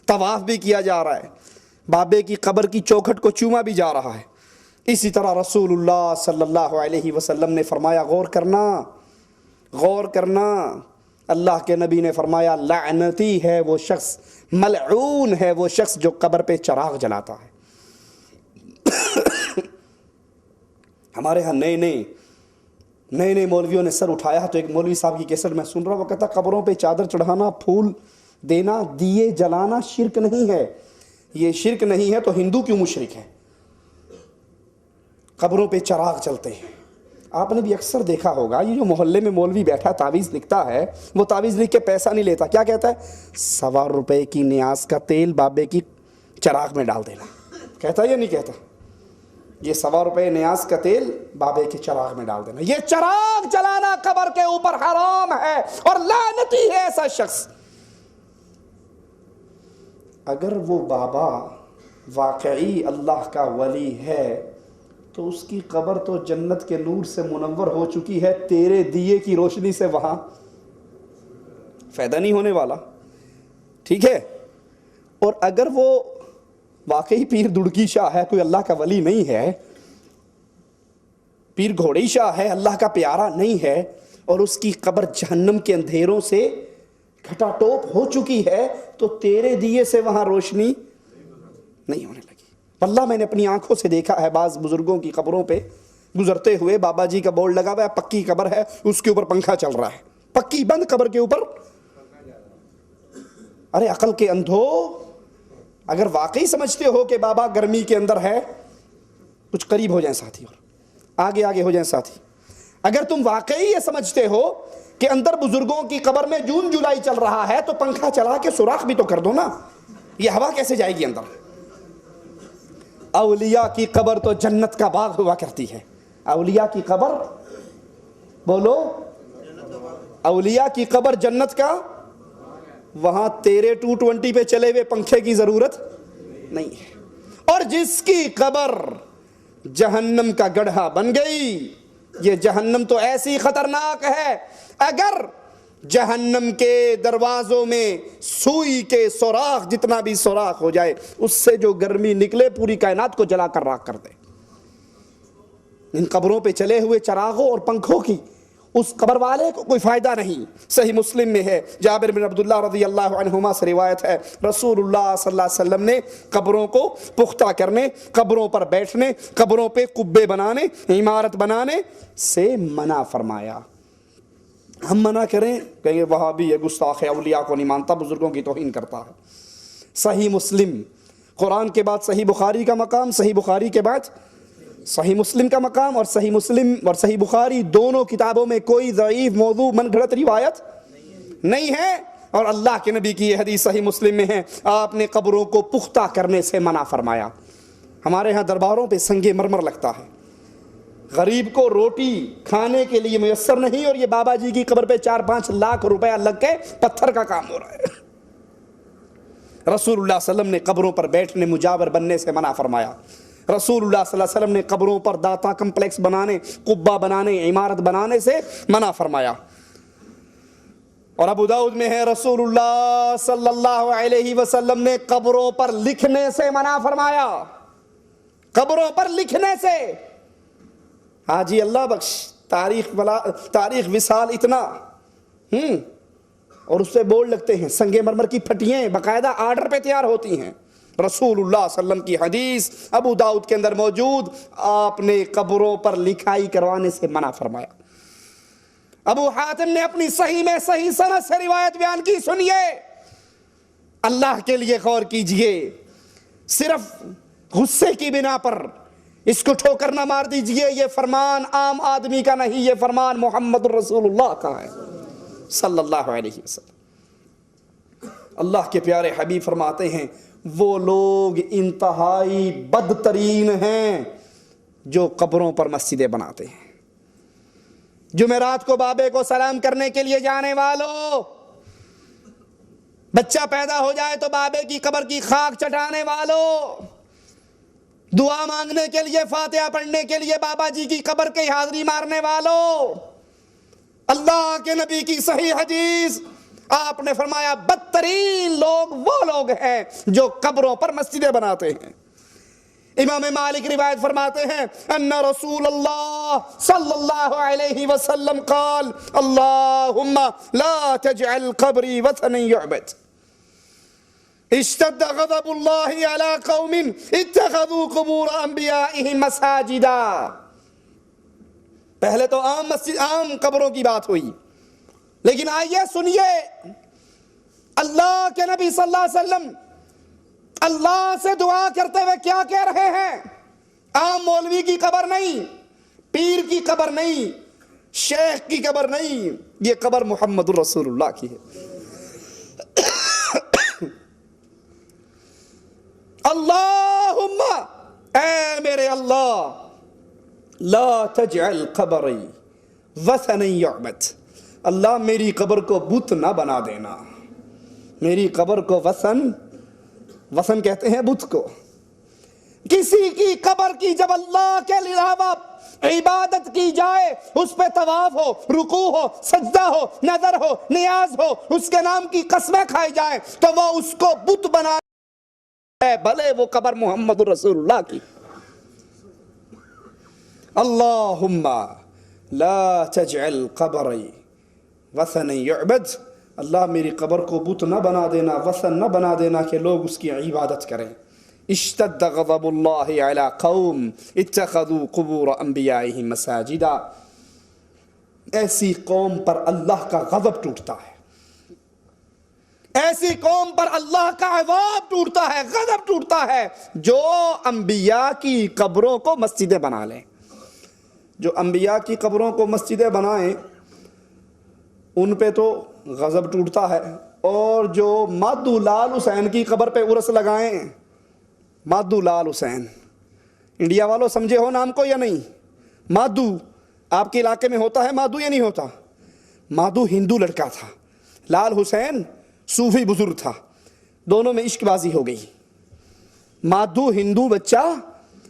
[SPEAKER 1] طواف بھی کیا جا رہا ہے، بابے کی قبر کی چوکھٹ کو چوما بھی جا رہا ہے۔ اسی طرح رسول اللہ صلی اللہ علیہ وسلم نے فرمایا غور کرنا، غور کرنا، اللہ کے نبی نے فرمایا لعنتی ہے وہ شخص، ملعون ہے وہ شخص جو قبر پہ چراغ جلاتا ہے۔ ہمارے ہاں نئے مولویوں نے سر اٹھایا، تو ایک مولوی صاحب کی کیسٹ میں سن رہا ہوں، وہ کہتا قبروں پہ چادر چڑھانا، پھول دینا، دیے جلانا شرک نہیں ہے۔ یہ شرک نہیں ہے تو ہندو کیوں مشرک ہے؟ قبروں پہ چراغ چلتے ہیں۔ آپ نے بھی اکثر دیکھا ہوگا، یہ جو محلے میں مولوی بیٹھا تعویذ لکھتا ہے، وہ تعویذ لکھ کے پیسہ نہیں لیتا، کیا کہتا ہے؟ 1.25 روپے کی نیاز کا تیل بابے کی چراغ میں ڈال دینا، کہتا ہے یا نہیں کہتا؟ یہ 1.25 روپے نیاز کا تیل بابے کے چراغ میں ڈال دینا، یہ چراغ جلانا قبر کے اوپر حرام ہے اور لعنتی ہے ایسا شخص۔ اگر وہ بابا واقعی اللہ کا ولی ہے تو اس کی قبر تو جنت کے نور سے منور ہو چکی ہے، تیرے دیے کی روشنی سے وہاں فائدہ نہیں ہونے والا، ٹھیک ہے؟ اور اگر وہ واقعی پیر دڑکی شاہ ہے، کوئی اللہ کا ولی نہیں ہے، پیر گھوڑی شاہ ہے، اللہ کا پیارا نہیں ہے، اور اس کی قبر جہنم کے اندھیروں سے گھٹا ٹوپ ہو چکی ہے، تو تیرے دیے سے وہاں روشنی نہیں ہونے لگی۔ اللہ میں نے اپنی آنکھوں سے دیکھا ہے، بعض بزرگوں کی قبروں پہ گزرتے ہوئے، بابا جی کا بورڈ لگا ہوا ہے، پکی قبر ہے، اس کے اوپر پنکھا چل رہا ہے، پکی بند قبر کے اوپر۔ ارے عقل کے اندھو، اگر واقعی سمجھتے ہو کہ بابا گرمی کے اندر ہے، کچھ قریب ہو جائیں ساتھی، اور آگے ہو جائیں ساتھی، اگر تم واقعی یہ سمجھتے ہو کہ اندر بزرگوں کی قبر میں جون جولائی چل رہا ہے تو پنکھا چلا کے سوراخ بھی تو کر دو نا، یہ ہوا کیسے جائے گی اندر؟ اولیاء کی قبر تو جنت کا باغ ہوا کرتی ہے۔ اولیاء کی قبر، بولو، اولیاء کی قبر جنت کا، وہاں تیرے 220 پہ چلے ہوئے پنکھے کی ضرورت نہیں ہے۔ اور جس کی قبر جہنم کا گڑھا بن گئی، یہ جہنم تو ایسی خطرناک ہے، اگر جہنم کے دروازوں میں سوئی کے سوراخ جتنا بھی سوراخ ہو جائے، اس سے جو گرمی نکلے پوری کائنات کو جلا کر راکھ کر دے۔ ان قبروں پہ چلے ہوئے چراغوں اور پنکھوں کی اس قبر والے کو کوئی فائدہ نہیں۔ صحیح مسلم میں ہے، جابر بن عبداللہ رضی اللہ عنہما سے روایت ہے، رسول اللہ صلی اللہ علیہ وسلم نے قبروں کو پختہ کرنے، قبروں پر بیٹھنے، قبروں پہ قبے بنانے، عمارت بنانے سے منع فرمایا۔ ہم منع کریں، کہیں گے وہابی ہے، گستاخ ہے، اولیاء کو نہیں مانتا، بزرگوں کی توہین کرتا ہے۔ صحیح مسلم، قرآن کے بعد صحیح بخاری کا مقام، صحیح بخاری کے بعد صحیح مسلم کا مقام، اور صحیح مسلم اور صحیح بخاری دونوں کتابوں میں کوئی ضعیف موضوع من گھڑت روایت نہیں ہے۔ اور اللہ کے نبی کی یہ حدیث صحیح مسلم میں ہے، آپ نے قبروں کو پختہ کرنے سے منع فرمایا۔ ہمارے ہاں درباروں پہ سنگ مرمر لگتا ہے، غریب کو روٹی کھانے کے لیے میسر نہیں، اور یہ بابا جی کی قبر پہ 4-5 لاکھ روپیہ لگ کے پتھر کا کام ہو رہا ہے۔ رسول اللہ صلی اللہ علیہ وسلم نے قبروں پر بیٹھنے، مجاور بننے سے منع فرمایا۔ رسول اللہ صلی اللہ علیہ وسلم نے قبروں پر داتا کمپلیکس بنانے، قبہ بنانے، عمارت بنانے سے منع فرمایا۔ اور ابو داؤد میں ہے رسول اللہ صلی اللہ علیہ وسلم نے قبروں پر لکھنے سے منع فرمایا، قبروں پر لکھنے سے۔ حاجی اللہ بخش تاریخ وصال اتنا اور اس پہ بورڈ لگتے ہیں، سنگ مرمر کی پھٹیاں باقاعدہ آرڈر پہ تیار ہوتی ہیں۔ رسول اللہ صلی اللہ علیہ وسلم کی حدیث ابو داؤد کے اندر موجود، آپ نے قبروں پر لکھائی کروانے سے منع فرمایا۔ ابو حاتم نے اپنی صحیح میں صحیح سند سے روایت بیان کی، سنیے، اللہ کے لیے غور کیجئے، صرف غصے کی بنا پر اس کو ٹھوکر نہ مار دیجئے، یہ فرمان عام آدمی کا نہیں، یہ فرمان محمد رسول اللہ کا ہے صلی اللہ علیہ وسلم۔ اللہ کے پیارے حبیب فرماتے ہیں وہ لوگ انتہائی بدترین ہیں جو قبروں پر مسجدیں بناتے ہیں۔ جمعرات کو بابے کو سلام کرنے کے لیے جانے والوں، بچہ پیدا ہو جائے تو بابے کی قبر کی خاک چٹانے والوں، دعا مانگنے کے لیے فاتحہ پڑھنے کے لیے بابا جی کی قبر کی حاضری مارنے والوں، اللہ کے نبی کی صحیح حدیث آپ نے فرمایا بدترین لوگ وہ لوگ ہیں جو قبروں پر مسجدیں بناتے ہیں۔ امام مالک روایت فرماتے ہیں ان رسول اللہ صلی اللہ علیہ وسلم قال اللہم لا تجعل قبری وثنا یعبد، اشتد غضب اللہ علی قوم اتخذوا قبور انبیائہم مساجدا۔ پہلے تو عام قبروں کی بات ہوئی، لیکن آئیے سنیے اللہ کے نبی صلی اللہ علیہ وسلم اللہ سے دعا کرتے ہوئے کیا کہہ رہے ہیں۔ عام مولوی کی قبر نہیں، پیر کی قبر نہیں، شیخ کی قبر نہیں، یہ قبر محمد رسول اللہ کی ہے۔ اللہم، اے میرے اللہ، لا تجعل قبری وثنا یعبد، اللہ میری قبر کو بت نہ بنا دینا، میری قبر کو وثن کہتے ہیں بت کو۔ کسی کی قبر کی جب اللہ کے علاوہ عبادت کی جائے، اس پہ طواف ہو، رکوع ہو، سجدہ ہو، نظر ہو، نیاز ہو، اس کے نام کی قسمیں کھائی جائیں تو وہ اس کو بت بنا ہے، بھلے وہ قبر محمد رسول اللہ کی۔ اللہم لا تجعل قبری وثنا یعبد، اللہ میری قبر کو بت نہ بنا دینا، وثن نہ بنا دینا کہ لوگ اس کی عبادت کریں۔ اشتد غضب اللہ علی قوم اتخذوا قبور انبیائہم مساجدا، ایسی قوم پر اللہ کا غضب ٹوٹتا ہے، ایسی قوم پر اللہ کا عذاب ٹوٹتا ہے، غضب ٹوٹتا ہے جو انبیاء کی قبروں کو مسجدیں بنا لیں۔ جو انبیاء کی قبروں کو مسجدیں بنائیں ان پہ تو غضب ٹوٹتا ہے، اور جو مادو لال حسین کی قبر پہ عرس لگائیں، مادو لال حسین، انڈیا والوں سمجھے ہو نام کو یا نہیں؟ مادو آپ کے علاقے میں ہوتا ہے مادو یا نہیں ہوتا؟ مادو ہندو لڑکا تھا، لال حسین صوفی بزرگ تھا، دونوں میں عشق بازی ہو گئی۔ مادو ہندو بچہ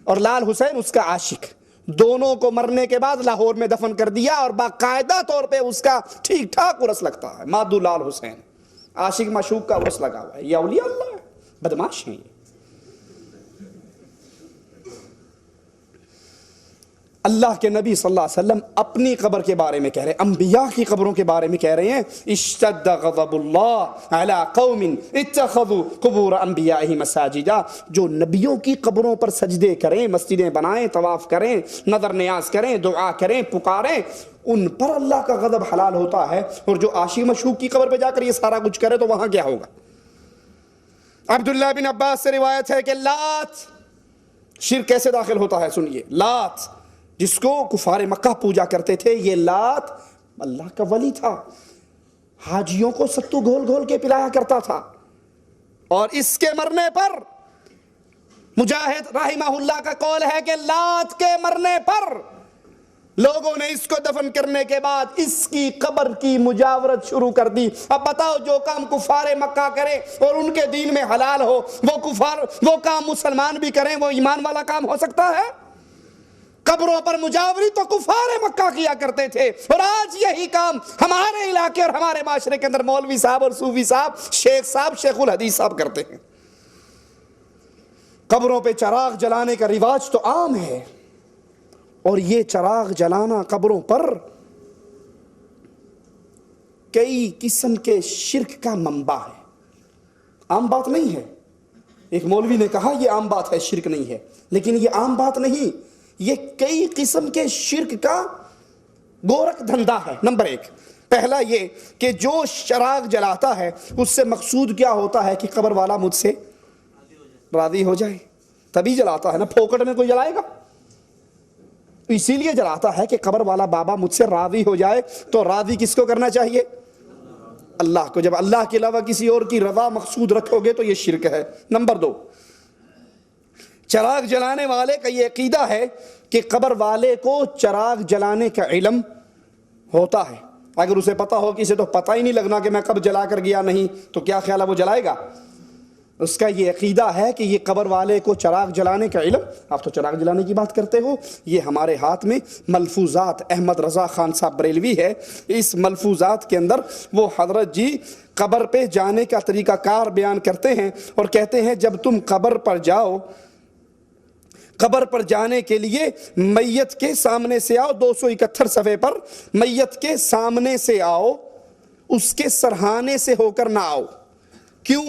[SPEAKER 1] اور لال حسین اس کا عاشق، دونوں کو مرنے کے بعد لاہور میں دفن کر دیا، اور باقاعدہ طور پہ اس کا ٹھیک ٹھاک عرس لگتا ہے۔ مادو لال حسین، عاشق معشوق کا عرس لگا ہوا ہے، یہ اولیاء اللہ ہے، بدماش ہیں یہ۔ اللہ کے نبی صلی اللہ علیہ وسلم اپنی قبر کے بارے میں کہہ رہے ہیں، انبیاء کی قبروں کے بارے میں کہہ رہے ہیں اشتد غضب اللہ علی قوم اتخذوا قبور انبیائہم مساجدا، جو نبیوں کی قبروں پر سجدے کریں، مسجدیں بنائیں، طواف کریں، نظر نیاز کریں، دعا کریں، پکاریں، ان پر اللہ کا غضب حلال ہوتا ہے۔ اور جو عاشق مشوق کی قبر پہ جا کر یہ سارا کچھ کرے تو وہاں کیا ہوگا؟ عبداللہ بن عباس سے روایت ہے کہ لات، شرک کیسے داخل ہوتا ہے سنیے، لات جس کو کفار مکہ پوجا کرتے تھے، یہ لات اللہ کا ولی تھا، حاجیوں کو ستو گھول گھول کے پلایا کرتا تھا، اور اس کے مرنے پر مجاہد رحمہ اللہ کا قول ہے کہ لات کے مرنے پر لوگوں نے اس کو دفن کرنے کے بعد اس کی قبر کی مجاورت شروع کر دی۔ اب بتاؤ جو کام کفار مکہ کرے اور ان کے دین میں حلال ہو، وہ کام مسلمان بھی کریں، وہ ایمان والا کام ہو سکتا ہے؟ قبروں پر مجاوری تو کفار مکہ کیا کرتے تھے، اور آج یہی کام ہمارے علاقے اور ہمارے معاشرے کے اندر مولوی صاحب اور صوفی صاحب، شیخ الحدیث صاحب کرتے ہیں۔ قبروں پہ چراغ جلانے کا رواج تو عام ہے، اور یہ چراغ جلانا قبروں پر کئی قسم کے شرک کا منبع ہے۔ عام بات نہیں ہے، ایک مولوی نے کہا یہ عام بات ہے، شرک نہیں ہے، لیکن یہ عام بات نہیں، یہ کئی قسم کے شرک کا گورکھ دھندا ہے۔ نمبر ایک، پہلا یہ کہ جو چراغ جلاتا ہے اس سے مقصود کیا ہوتا ہے کہ قبر والا مجھ سے راضی ہو جائے، تبھی جلاتا ہے نا، پھوکٹ میں کوئی جلائے گا؟ اسی لیے جلاتا ہے کہ قبر والا بابا مجھ سے راضی ہو جائے۔ تو راضی کس کو کرنا چاہیے؟ اللہ کو۔ جب اللہ کے علاوہ کسی اور کی رضا مقصود رکھو گے تو یہ شرک ہے۔ نمبر دو، چراغ جلانے والے کا یہ عقیدہ ہے کہ قبر والے کو چراغ جلانے کا علم ہوتا ہے۔ اگر اسے پتا ہو کہ اسے تو پتہ ہی نہیں لگنا کہ میں کب جلا کر گیا نہیں، تو کیا خیال ہے وہ جلائے گا؟ اس کا یہ عقیدہ ہے کہ یہ قبر والے کو چراغ جلانے کا علم۔ آپ تو چراغ جلانے کی بات کرتے ہو، یہ ہمارے ہاتھ میں ملفوظات احمد رضا خان صاحب بریلوی ہے، اس ملفوظات کے اندر وہ حضرت جی قبر پہ جانے کا طریقہ کار بیان کرتے ہیں، اور کہتے ہیں جب تم قبر پر جاؤ، قبر پر جانے کے لیے میت کے سامنے سے آؤ، 271 صفحے پر، میت کے سامنے سے آؤ، اس کے سرہانے سے ہو کر نہ آؤ۔ کیوں؟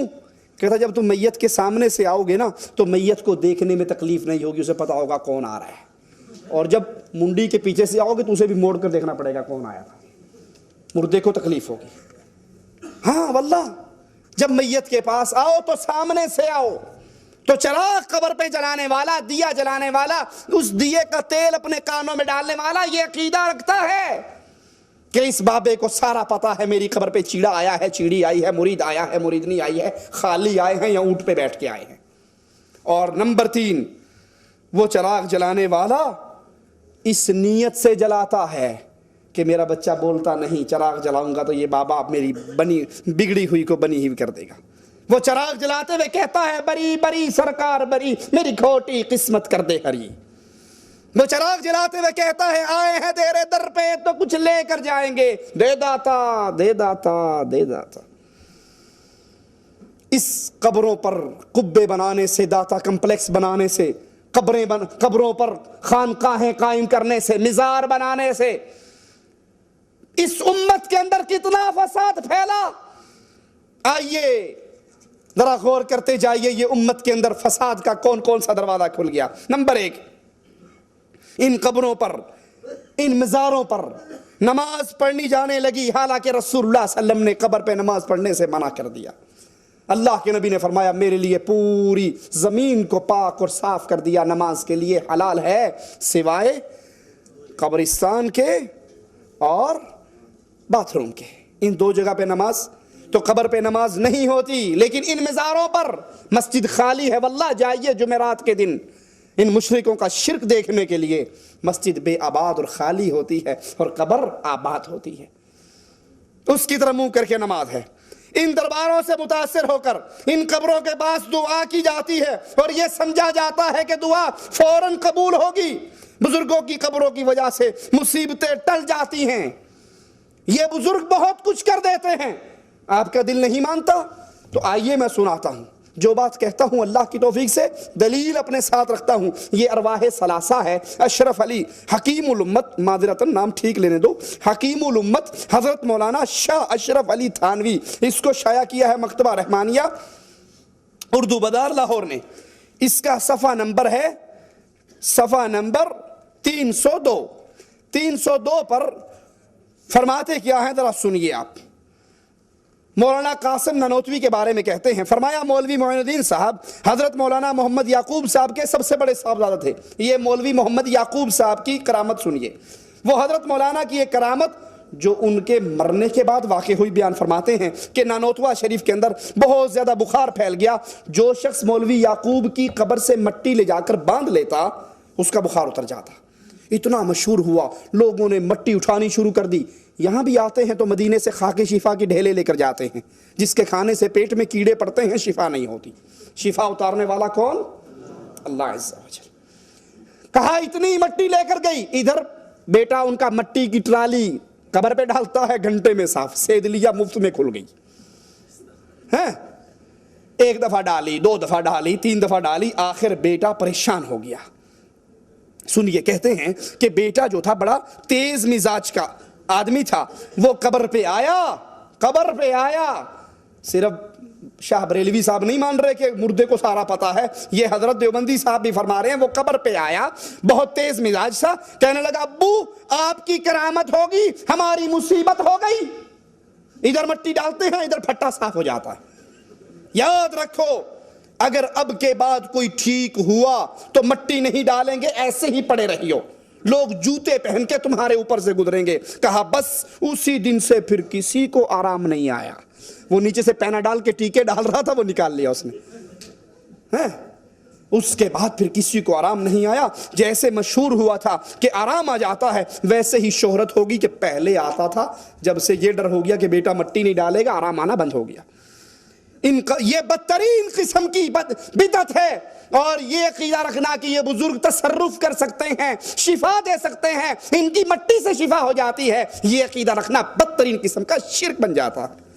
[SPEAKER 1] کہتا جب تم میت کے سامنے سے آؤ گے نا تو میت کو دیکھنے میں تکلیف نہیں ہوگی، اسے پتا ہوگا کون آ رہا ہے، اور جب منڈی کے پیچھے سے آؤ گے تو اسے بھی موڑ کر دیکھنا پڑے گا کون آیا تھا، مردے کو تکلیف ہوگی۔ ہاں واللہ، جب میت کے پاس آؤ تو سامنے سے آؤ۔ تو چراغ قبر پہ جلانے والا، دیا جلانے والا، اس دیے کا تیل اپنے کانوں میں ڈالنے والا یہ عقیدہ رکھتا ہے کہ اس بابے کو سارا پتا ہے میری قبر پہ چیڑا آیا ہے، چیڑی آئی ہے، مرید آیا ہے، مریدنی آئی ہے، خالی آئے ہیں یا اونٹ پہ بیٹھ کے آئے ہیں۔ اور نمبر 3، وہ چراغ جلانے والا اس نیت سے جلاتا ہے کہ میرا بچہ بولتا نہیں، چراغ جلاؤں گا تو یہ بابا میری بگڑی ہوئی کو بنی ہوئی کر دے گا۔ وہ چراغ جلاتے ہوئے کہتا ہے بری بری سرکار بری، میری کھوٹی قسمت کر دے ہری۔ وہ چراغ جلاتے ہوئے کہتا ہے آئے ہیں تیرے در پہ تو کچھ لے کر جائیں گے، دے داتا دے داتا دے داتا۔ اس قبروں پر قبے بنانے سے، داتا کمپلیکس بنانے سے، قبروں پر خانقاہیں قائم کرنے سے، مزار بنانے سے اس امت کے اندر کتنا فساد پھیلا۔ آئیے ذرا غور کرتے جائیے، یہ امت کے اندر فساد کا کون کون سا دروازہ کھل گیا۔ نمبر 1، ان قبروں پر، ان مزاروں پر نماز پڑھنی جانے لگی، حالانکہ رسول اللہ صلی اللہ علیہ وسلم نے قبر پہ نماز پڑھنے سے منع کر دیا۔ اللہ کے نبی نے فرمایا میرے لیے پوری زمین کو پاک اور صاف کر دیا، نماز کے لیے حلال ہے سوائے قبرستان کے اور باتھ روم کے، ان 2 جگہ پہ نماز۔ تو قبر پہ نماز نہیں ہوتی، لیکن ان مزاروں پر مسجد خالی ہے۔ واللہ جائیے جمعرات کے دن ان مشرکوں کا شرک دیکھنے کے لیے، مسجد بے آباد اور خالی ہوتی ہے اور قبر آباد ہوتی ہے، اس کی طرح منہ کر کے نماز ہے۔ ان درباروں سے متاثر ہو کر ان قبروں کے پاس دعا کی جاتی ہے، اور یہ سمجھا جاتا ہے کہ دعا فوراً قبول ہوگی۔ بزرگوں کی قبروں کی وجہ سے مصیبتیں ٹل جاتی ہیں، یہ بزرگ بہت کچھ کر دیتے ہیں۔ آپ کا دل نہیں مانتا تو آئیے میں سناتا ہوں، جو بات کہتا ہوں اللہ کی توفیق سے دلیل اپنے ساتھ رکھتا ہوں۔ یہ ارواح ثلاثہ ہے، اشرف علی حکیم الامت، معذرتاً نام ٹھیک لینے دو، حکیم الامت حضرت مولانا شاہ اشرف علی تھانوی، اس کو شائع کیا ہے مکتبہ رحمانیہ اردو بازار لاہور نے۔ اس کا صفحہ نمبر ہے صفحہ نمبر 302۔ 302 پر فرماتے کیا ہیں ذرا سنیے آپ۔ مولانا قاسم نانوتوی کے بارے میں کہتے ہیں، فرمایا مولوی معین الدین صاحب حضرت مولانا محمد یعقوب صاحب کے سب سے بڑے صاحبزادہ تھے۔ یہ مولوی محمد یعقوب صاحب کی کرامت سنیے۔ وہ حضرت مولانا کی ایک کرامت جو ان کے مرنے کے بعد واقع ہوئی بیان فرماتے ہیں کہ نانوتوا شریف کے اندر بہت زیادہ بخار پھیل گیا، جو شخص مولوی یعقوب کی قبر سے مٹی لے جا کر باندھ لیتا اس کا بخار اتر جاتا۔ اتنا مشہور ہوا، لوگوں نے مٹی اٹھانی شروع کر دی۔ یہاں بھی آتے ہیں تو مدینے سے خاک شفا کی ڈھیلے لے کر جاتے ہیں، جس کے کھانے سے پیٹ میں کیڑے پڑتے ہیں شفا نہیں ہوتی۔ شفا اتارنے والا کون؟ اللہ عز و جل۔ کہا اتنی مٹی لے کر گئی. ادھر بیٹا ان کا مٹی کی ٹرالی قبر پہ ڈالتا ہے, گھنٹے میں صاف. سید لیا, مفت میں کھل گئی. ایک دفعہ ڈالی, 2 دفعہ ڈالی, 3 دفعہ ڈالی, آخر بیٹا پریشان ہو گیا. سنیے, کہتے ہیں کہ بیٹا جو تھا بڑا تیز مزاج کا آدمی تھا. وہ قبر پہ آیا. صرف شاہ بریلوی صاحب نہیں مان رہے کہ مردے کو سارا پتا ہے, یہ حضرت دیوبندی صاحب بھی فرما رہے ہیں. وہ قبر پہ آیا, بہت تیز مزاج تھا, کہنے لگا ابو آپ کی کرامت ہوگی, ہماری مصیبت ہو گئی. ادھر مٹی ڈالتے ہیں, ادھر پھٹا صاف ہو جاتا ہے. یاد رکھو, اگر اب کے بعد کوئی ٹھیک ہوا تو مٹی نہیں ڈالیں گے, ایسے ہی پڑے رہیو. لوگ جوتے پہن کے تمہارے اوپر سے گزریں گے. کہا بس اسی دن سے پھر کسی کو آرام نہیں آیا. وہ نیچے سے پینا ڈال کے ٹیکے ڈال رہا تھا, وہ نکال لیا اس نے. اس کے بعد پھر کسی کو آرام نہیں آیا. جیسے مشہور ہوا تھا کہ آرام آ جاتا ہے, ویسے ہی شہرت ہوگی کہ پہلے آتا تھا, جب سے یہ ڈر ہو گیا کہ بیٹا مٹی نہیں ڈالے گا, آرام آنا بند ہو گیا. یہ بدترین قسم کی بدعت ہے. اور یہ عقیدہ رکھنا کہ یہ بزرگ تصرف کر سکتے ہیں, شفا دے سکتے ہیں, ان کی مٹی سے شفا ہو جاتی ہے, یہ عقیدہ رکھنا بدترین قسم کا شرک بن جاتا ہے.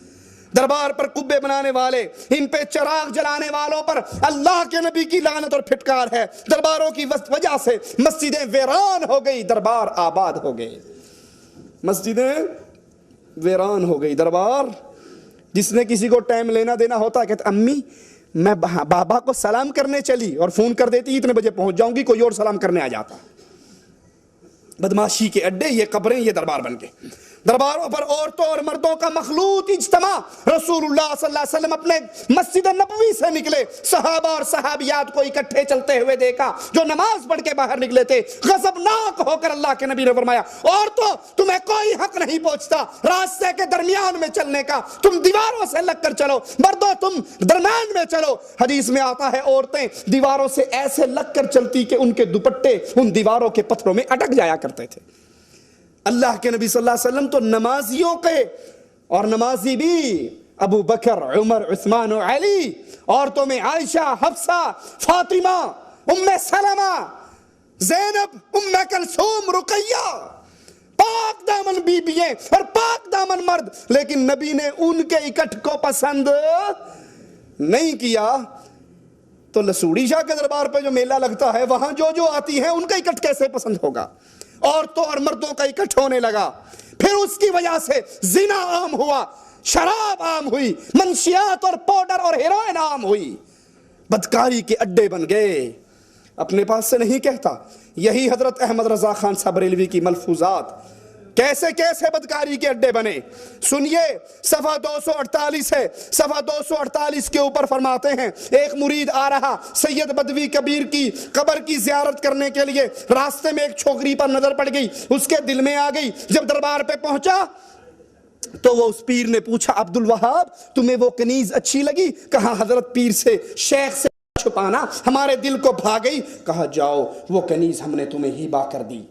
[SPEAKER 1] دربار پر قبے بنانے والے, ان پہ چراغ جلانے والوں پر اللہ کے نبی کی لعنت اور پھٹکار ہے. درباروں کی وجہ سے مسجدیں ویران ہو گئی, دربار آباد ہو گئے. مسجدیں ویران ہو گئی. دربار, جس نے کسی کو ٹائم لینا دینا ہوتا, کہتے امی میں بابا کو سلام کرنے چلی, اور فون کر دیتی اتنے بجے پہنچ جاؤں گی, کوئی اور سلام کرنے آ جاتا. بدماشی کے اڈے یہ قبریں, یہ دربار بن گئے. درباروں پر عورتوں اور مردوں کا مخلوط اجتماع. رسول اللہ صلی اللہ علیہ وسلم اپنے مسجد نبوی سے نکلے, صحابہ اور صحابیات کو اکٹھے چلتے ہوئے دیکھا جو نماز پڑھ کے باہر نکلے تھے. غضبناک ہو کر اللہ کے نبی نے فرمایا, عورتوں تمہیں کوئی حق نہیں پہنچتا راستے کے درمیان میں چلنے کا, تم دیواروں سے لگ کر چلو. مردوں تم درمیان میں چلو. حدیث میں آتا ہے عورتیں دیواروں سے ایسے لگ کر چلتی کہ ان کے دوپٹے ان دیواروں کے پتھروں میں اٹک جایا کرتے تھے. اللہ کے نبی صلی اللہ علیہ وسلم تو نمازیوں کے, اور نمازی بھی ابو بکر, عمر, عثمان و علی, عورتوں میں عائشہ, حفصہ, فاطمہ, ام سلمہ, زینب, ام کلثوم, رقیہ, پاک دامن بیبییں اور پاک دامن مرد. لیکن نبی نے ان کے اکٹھ کو پسند نہیں کیا. تو لسوڑی شاہ کے دربار پہ جو میلہ لگتا ہے, وہاں جو آتی ہیں ان کا اکٹھ کیسے پسند ہوگا؟ عورتوں اور مردوں کا اکٹھ ہونے لگا. پھر اس کی وجہ سے زنا عام ہوا, شراب عام ہوئی, منشیات اور پاؤڈر اور ہیروئن عام ہوئی, بدکاری کے اڈے بن گئے. اپنے پاس سے نہیں کہتا, یہی حضرت احمد رضا خان صاحب بریلوی کی ملفوظات کیسے کیسے بدکاری کے اڈے بنے. سنیے, صفحہ 248 ہے. صفحہ 248 کے اوپر فرماتے ہیں, ایک مرید آ رہا سید بدوی کبیر کی قبر کی زیارت کرنے کے لیے. راستے میں ایک چھوکری پر نظر پڑ گئی, اس کے دل میں آ گئی. جب دربار پہ پہنچا تو وہ اس پیر نے پوچھا, عبد الوہاب تمہیں وہ کنیز اچھی لگی؟ کہا حضرت پیر سے, شیخ سے چھپانا ہمارے دل کو بھا گئی. کہا جاؤ وہ کنیز ہم نے تمہیں ہبہ کر دی.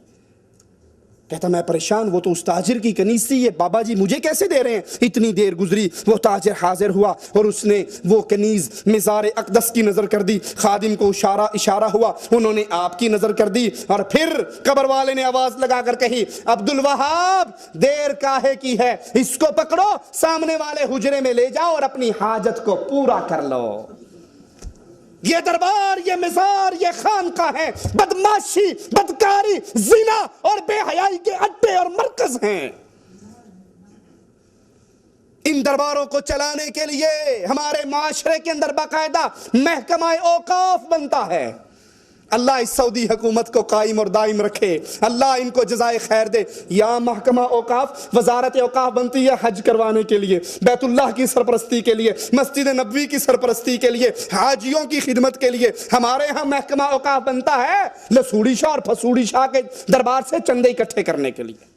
[SPEAKER 1] کہتا میں پریشان, وہ تو اس تاجر کی کنیز تھی, یہ بابا جی مجھے کیسے دے رہے ہیں؟ اتنی دیر گزری, وہ تاجر حاضر ہوا اور اس نے وہ کنیز مزار اقدس کی نظر کر دی. خادم کو اشارہ ہوا, انہوں نے آپ کی نظر کر دی. اور پھر قبر والے نے آواز لگا کر کہی, عبد الوہاب دیر کاہے کی ہے, اس کو پکڑو, سامنے والے حجرے میں لے جاؤ اور اپنی حاجت کو پورا کر لو. یہ دربار, یہ مزار, یہ خانقاہ ہے, بدماشی, بدکاری, زنا اور بے حیائی کے اڈے اور مرکز ہیں. ان درباروں کو چلانے کے لیے ہمارے معاشرے کے اندر باقاعدہ محکمہ اوقاف بنتا ہے. اللہ اس سعودی حکومت کو قائم اور دائم رکھے, اللہ ان کو جزائے خیر دے. یا محکمہ اوقاف, وزارت اوقاف بنتی ہے حج کروانے کے لیے, بیت اللہ کی سرپرستی کے لیے, مسجد نبوی کی سرپرستی کے لیے, حاجیوں کی خدمت کے لیے. ہمارے ہاں محکمہ اوقاف بنتا ہے لسوڑی شاہ اور پھسوڑی شاہ کے دربار سے چندے اکٹھے کرنے کے لیے.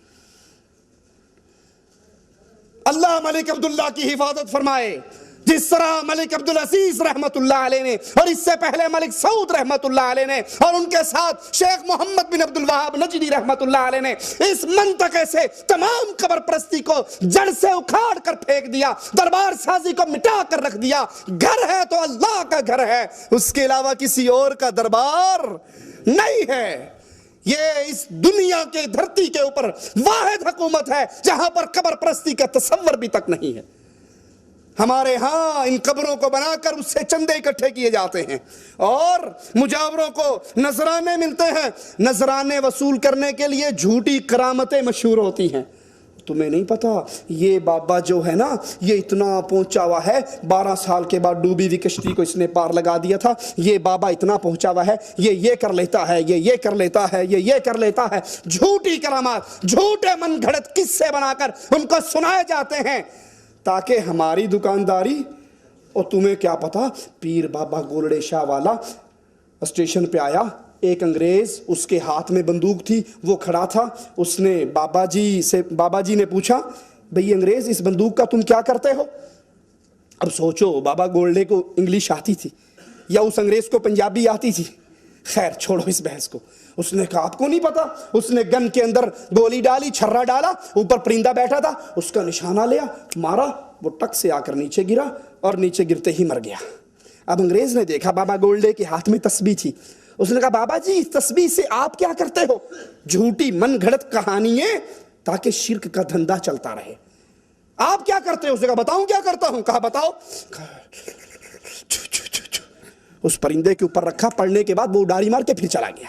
[SPEAKER 1] اللہ ملک عبداللہ کی حفاظت فرمائے. جس طرح ملک عبدالعزیز رحمت اللہ علیہ نے, اور اس سے پہلے ملک سعود رحمت اللہ علیہ نے, اور ان کے ساتھ شیخ محمد بن عبد الوہاب نجدی رحمت اللہ علیہ نے اس منطقے سے تمام قبر پرستی کو جڑ سے اکھاڑ کر پھینک دیا, دربار سازی کو مٹا کر رکھ دیا. گھر ہے تو اللہ کا گھر ہے, اس کے علاوہ کسی اور کا دربار نہیں ہے. یہ اس دنیا کے دھرتی کے اوپر واحد حکومت ہے جہاں پر قبر پرستی کا تصور بھی تک نہیں ہے. ہمارے ہاں ان قبروں کو بنا کر اس سے چندے اکٹھے کیے جاتے ہیں اور مجاوروں کو نذرانے ملتے ہیں. نذرانے وصول کرنے کے لیے جھوٹی کرامتیں مشہور ہوتی ہیں. تمہیں نہیں پتا یہ بابا جو ہے نا یہ اتنا پہنچا ہوا ہے, 12 سال کے بعد ڈوبی ہوئی کشتی کو اس نے پار لگا دیا تھا, یہ بابا اتنا پہنچا ہوا ہے, یہ کر لیتا ہے, یہ کر لیتا ہے, یہ کر لیتا ہے. جھوٹی کرامات, جھوٹے من گھڑت قصے بنا کر ان کو سنائے جاتے ہیں تاکہ ہماری دکانداری. اور تمہیں کیا پتا پیر بابا گولڑے شاہ والا اسٹیشن پہ آیا, ایک انگریز اس کے ہاتھ میں بندوق تھی, وہ کھڑا تھا, اس نے بابا جی نے پوچھا بھئی انگریز اس بندوق کا تم کیا کرتے ہو؟ اب سوچو بابا گولڈے کو انگلش آتی تھی یا اس انگریز کو پنجابی آتی تھی؟ خیر چھوڑو اس بحث کو. اس نے کہا آپ کو نہیں پتا, اس نے گن کے اندر گولی ڈالی, چھرا ڈالا, اوپر پرندہ بیٹھا تھا, اس کا نشانہ لیا, مارا, وہ ٹک سے آ کر نیچے گرا اور نیچے گرتے ہی مر گیا. اب انگریز نے دیکھا بابا گولڈے کے ہاتھ میں تسبیح تھی, اس نے کہا بابا جی اس تسبیح سے آپ کیا کرتے ہو؟ جھوٹی من گھڑت کہانیاں تاکہ شرک کا دھندا چلتا رہے. آپ کیا کرتے ہو؟ اس نے کہا بتاؤں کیا کرتا ہوں. کہا بتاؤ. اس پرندے کے اوپر رکھا, پڑھنے کے بعد وہ اڈاری مار کے پھر چلا گیا.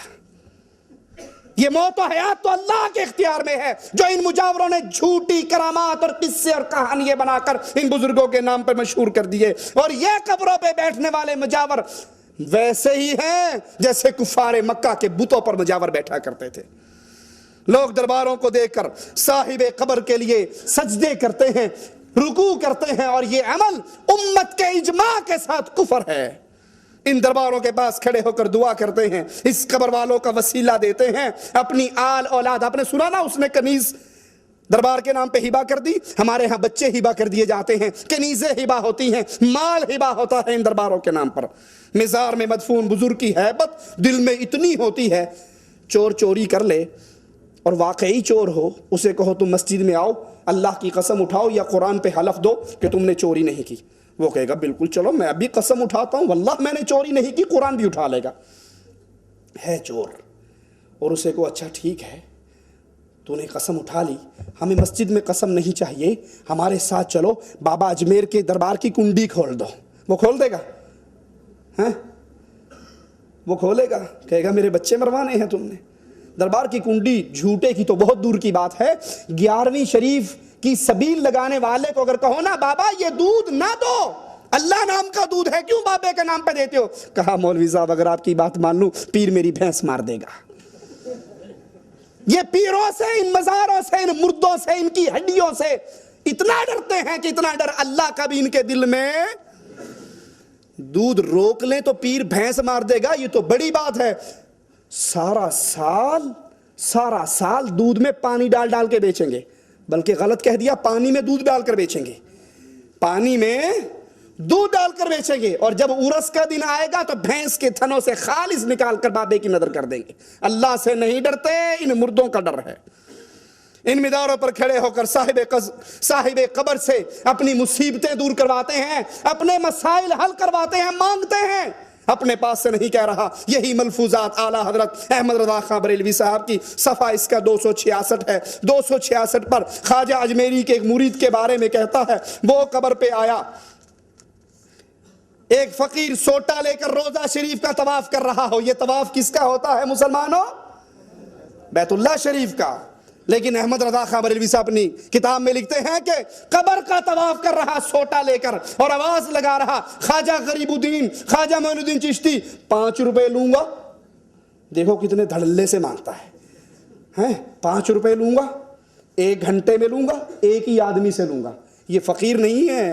[SPEAKER 1] یہ موت و حیات تو اللہ کے اختیار میں ہے جو ان مجاوروں نے جھوٹی کرامات اور قصے اور کہانیاں بنا کر ان بزرگوں کے نام پر مشہور کر دیے. اور یہ قبروں پہ بیٹھنے والے مجاور ویسے ہی ہیں جیسے کفار مکہ کے بتوں پر مجاور بیٹھا کرتے تھے. لوگ درباروں کو دیکھ کر صاحب قبر کے لیے سجدے کرتے ہیں, رکوع کرتے ہیں, اور یہ عمل امت کے اجماع کے ساتھ کفر ہے. ان درباروں کے پاس کھڑے ہو کر دعا کرتے ہیں, اس قبر والوں کا وسیلہ دیتے ہیں, اپنی آل اولاد. آپ نے سنا نا اس نے کنیز دربار کے نام پہ ہبا کر دی. ہمارے ہاں بچے ہبا کر دیے جاتے ہیں, کنیزیں ہبا ہوتی ہیں, مال ہبا ہوتا ہے ان درباروں کے نام پر. مزار میں مدفون بزرگ کی ہیبت دل میں اتنی ہوتی ہے, چور چوری کر لے اور واقعی چور ہو, اسے کہو تم مسجد میں آؤ, اللہ کی قسم اٹھاؤ یا قرآن پہ حلف دو کہ تم نے چوری نہیں کی. وہ کہے گا بالکل چلو میں ابھی قسم اٹھاتا ہوں واللہ میں نے چوری نہیں کی, قرآن بھی اٹھا لے گا. ہے چور. اور اسے کو اچھا ٹھیک ہے تو نے قسم اٹھا لی, ہمیں مسجد میں قسم نہیں چاہیے, ہمارے ساتھ چلو بابا اجمیر کے دربار کی کنڈی کھول دو. وہ کھول دے گا؟ ہیں وہ کھولے گا؟ کہے گا میرے بچے مروانے ہیں تم نے. دربار کی کنڈی جھوٹے کی تو بہت دور کی بات ہے. 11ویں شریف کی سبیل لگانے والے کو اگر کہو نا بابا یہ دودھ نہ دو, اللہ نام کا دودھ ہے, کیوں بابے کے نام پہ دیتے ہو؟ کہا مولوی صاحب اگر آپ کی بات مان لوں پیر میری بھینس مار دے گا. یہ پیروں سے, ان مزاروں سے, ان مردوں سے, ان کی ہڈیوں سے اتنا ڈرتے ہیں کہ اتنا ڈر اللہ کا بھی ان کے دل میں. دودھ روک لیں تو پیر بھینس مار دے گا, یہ تو بڑی بات ہے. سارا سال دودھ میں پانی ڈال ڈال کے بیچیں گے, بلکہ غلط کہہ دیا, پانی میں دودھ ڈال کر بیچیں گے, پانی میں دودھ ڈال کر بیچیں گے, اور جب عرس کا دن آئے گا تو بھینس کے تھنوں سے خالص نکال کر بابے کی نظر کر دیں گے. اللہ سے نہیں ڈرتے, ان مردوں کا ڈر ہے. ان مداروں پر کھڑے ہو کر صاحب قبر سے اپنی مصیبتیں دور کرواتے ہیں, اپنے مسائل حل کرواتے ہیں, مانگتے ہیں. اپنے پاس سے نہیں کہہ رہا. یہی ملفوظات اعلیٰ حضرت احمد رضا خاں بریلوی صاحب کی صفحہ اس کا 266 ہے. 266 پر خواجہ اجمیری کے ایک مرید کے بارے میں کہتا ہے, وہ قبر پہ آیا, ایک فقیر سوٹا لے کر روضہ شریف کا طواف کر رہا ہو. یہ طواف کس کا ہوتا ہے مسلمانوں؟ بیت اللہ شریف کا. لیکن احمد رضا خاں بریلوی صاحب اپنی کتاب میں لکھتے ہیں کہ قبر کا طواف کر رہا سوٹا لے کر اور آواز لگا رہا, خواجہ غریب الدین, خواجہ معین الدین چشتی, 5 روپے لوں گا. دیکھو کتنے دھڑلے سے مانگتا ہے, 5 روپے لوں گا, 1 گھنٹے میں لوں گا, ایک ہی آدمی سے لوں گا. یہ فقیر نہیں ہے,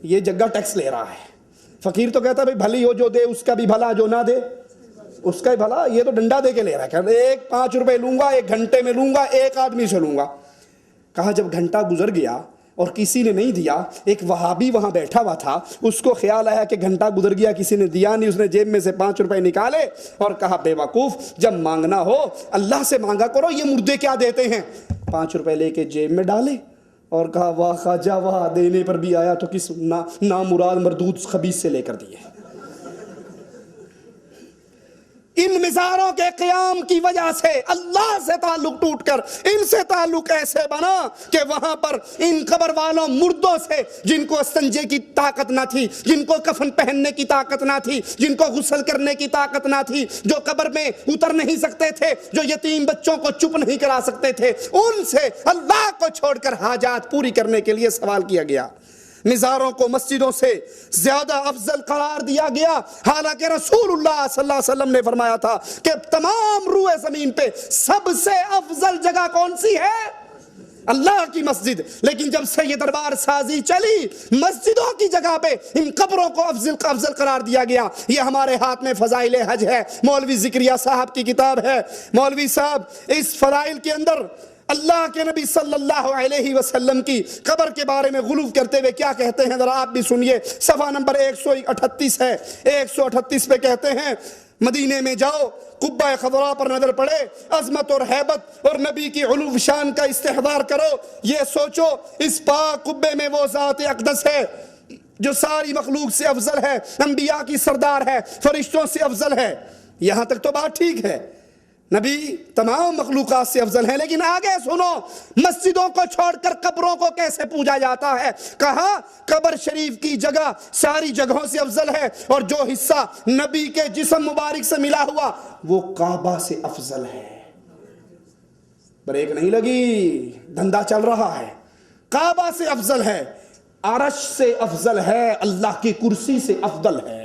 [SPEAKER 1] یہ جگہ ٹیکس لے رہا ہے. فقیر تو کہتا ہے بھائی بھلی ہو جو دے اس کا بھی بھلا, جو نہ دے اس کا ہی بھلا. یہ تو ڈنڈا دے کے لے رہا ہے, کہتا 5 روپے لوں گا, 1 گھنٹے میں لوں گا, ایک آدمی سے لوں گا. کہا جب گھنٹہ گزر گیا اور کسی نے نہیں دیا, ایک وہابی وہاں بیٹھا ہوا تھا, اس کو خیال آیا کہ گھنٹہ گزر گیا کسی نے دیا نہیں. اس نے جیب میں سے 5 روپے نکالے اور کہا بے وقوف, جب مانگنا ہو اللہ سے مانگا کرو, یہ مردے کیا دیتے ہیں. 5 روپے لے کے جیب میں ڈالے اور کہا واہ خواجہ واہ, دینے پر بھی آیا تو کس نامراد مردود خبیث سے لے کر دیے. ان مزاروں کے قیام کی وجہ سے اللہ سے تعلق ٹوٹ کر ان سے تعلق ایسے بنا کہ وہاں پر ان قبر والوں مردوں سے، جن کو استنجے کی طاقت نہ تھی، جن کو کفن پہننے کی طاقت نہ تھی، جن کو غسل کرنے کی طاقت نہ تھی، جو قبر میں اتر نہیں سکتے تھے، جو یتیم بچوں کو چپ نہیں کرا سکتے تھے، ان سے اللہ کو چھوڑ کر حاجات پوری کرنے کے لیے سوال کیا گیا۔ مزاروں کو مسجدوں سے زیادہ افضل قرار دیا گیا، حالانکہ رسول اللہ صلی اللہ علیہ وسلم نے فرمایا تھا کہ تمام روئے زمین پہ سب سے افضل جگہ کون سی ہے؟ اللہ کی مسجد۔ لیکن جب سے یہ دربار سازی چلی، مسجدوں کی جگہ پہ ان قبروں کو افضل قرار دیا گیا۔ یہ ہمارے ہاتھ میں فضائل حج ہے، مولوی ذکریہ صاحب کی کتاب ہے۔ مولوی صاحب اس فضائل کے اندر اللہ کے نبی صلی اللہ علیہ وسلم کی قبر کے بارے میں غلو کرتے ہوئے کیا کہتے ہیں، ذرا آپ بھی سنیے۔ صفحہ نمبر 138 ہے، 138 پہ کہتے ہیں، مدینے میں جاؤ، قبہ خضراء پر نظر پڑے، عظمت اور ہیبت اور نبی کی علو شان کا استحضار کرو، یہ سوچو اس پاک قبے میں وہ ذات اقدس ہے جو ساری مخلوق سے افضل ہے، انبیاء کی سردار ہے، فرشتوں سے افضل ہے۔ یہاں تک تو بات ٹھیک ہے، نبی تمام مخلوقات سے افضل ہیں، لیکن آگے سنو، مسجدوں کو چھوڑ کر قبروں کو کیسے پوجا جاتا ہے؟ کہا قبر شریف کی جگہ ساری جگہوں سے افضل ہے، اور جو حصہ نبی کے جسم مبارک سے ملا ہوا وہ کعبہ سے افضل ہے۔ بریک نہیں لگی، دھندا چل رہا ہے۔ کعبہ سے افضل ہے، عرش سے افضل ہے، اللہ کی کرسی سے افضل ہے۔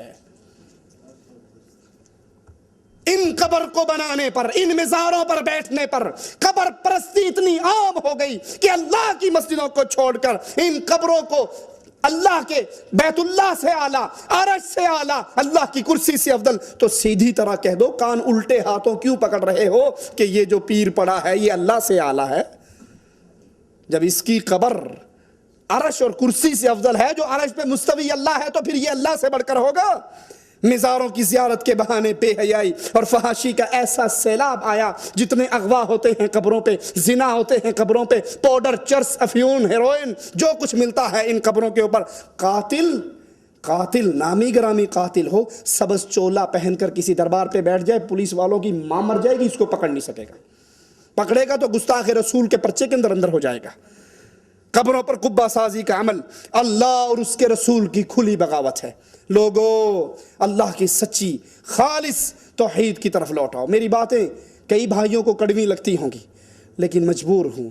[SPEAKER 1] ان قبر کو بنانے پر، ان مزاروں پر بیٹھنے پر قبر پرستی اتنی عام ہو گئی کہ اللہ کی مسجدوں کو چھوڑ کر ان قبروں کو اللہ کے بیت اللہ سے اعلیٰ، عرش سے اعلیٰ، اللہ کی کرسی سے افضل۔ تو سیدھی طرح کہہ دو، کان الٹے ہاتھوں کیوں پکڑ رہے ہو کہ یہ جو پیر پڑا ہے یہ اللہ سے اعلیٰ ہے؟ جب اس کی قبر عرش اور کرسی سے افضل ہے، جو عرش پہ مستوی اللہ ہے، تو پھر یہ اللہ سے بڑھ کر ہوگا؟ مزاروں کی زیارت کے بہانے بے حیائی اور فحاشی کا ایسا سیلاب آیا، جتنے اغوا ہوتے ہیں قبروں پہ، زنا ہوتے ہیں قبروں پہ، پاؤڈر، چرس، افیون، ہیروئن، جو کچھ ملتا ہے ان قبروں کے اوپر۔ قاتل نامی گرامی قاتل ہو، سبز چولا پہن کر کسی دربار پہ بیٹھ جائے، پولیس والوں کی ماں مر جائے گی، اس کو پکڑ نہیں سکے گا، پکڑے گا تو گستاخ رسول کے پرچے کے اندر ہو جائے گا۔ قبروں پر قبہ سازی کا عمل اللہ اور اس کے رسول کی کھلی بغاوت ہے۔ لوگو، اللہ کی سچی خالص توحید کی طرف لوٹاؤ۔ میری باتیں کئی بھائیوں کو کڑوی لگتی ہوں گی، لیکن مجبور ہوں،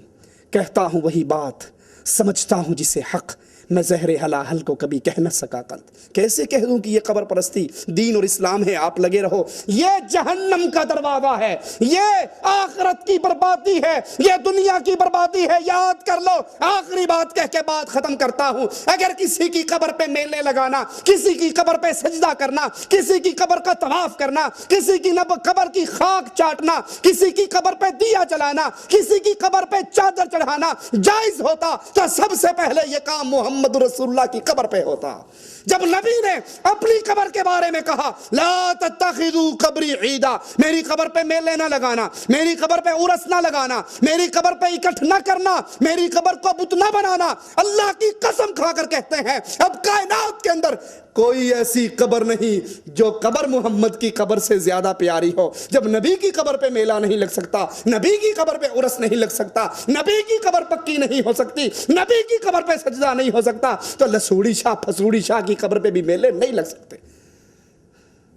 [SPEAKER 1] کہتا ہوں وہی بات، سمجھتا ہوں جسے حق، میں زہر حلاحل کو کبھی کہہ نہ سکا قلب۔ کیسے کہہ دوں کہ یہ قبر پرستی دین اور اسلام ہے؟ آپ لگے رہو، یہ جہنم کا دروازہ ہے، یہ آخرت کی بربادی ہے، یہ دنیا کی بربادی ہے۔ یاد کر لو، آخری بات کہہ کے بات ختم کرتا ہوں، اگر کسی کی قبر پہ میلے لگانا، کسی کی قبر پہ سجدہ کرنا، کسی کی قبر کا طواف کرنا، کسی کی قبر کی خاک چاٹنا، کسی کی قبر پہ دیا جلانا، کسی کی قبر پہ چادر چڑھانا جائز ہوتا تو سب سے پہلے یہ کام محمد رسول اللہ کی قبر پہ ہوتا۔ جب نبی نے اپنی قبر کے بارے میں کہا، لا تتخذوا قبری عیدا، میری قبر پہ میلے نہ لگانا، میری قبر پہ عرس نہ لگانا، میری قبر پہ اکٹھ نہ کرنا، میری قبر کو بت نہ بنانا، اللہ کی قسم کھا کر کہتے ہیں اب کائنات کے اندر کوئی ایسی قبر نہیں جو قبر محمد کی قبر سے زیادہ پیاری ہو۔ جب نبی کی قبر پہ میلہ نہیں لگ سکتا، نبی کی قبر پہ عرس نہیں لگ سکتا، نبی کی قبر پکی نہیں ہو سکتی، نبی کی قبر پہ سجدہ نہیں ہو سکتا، تو لسوڑی شاہ پھسوڑی شاہ کی قبر پہ بھی میلے نہیں لگ سکتے۔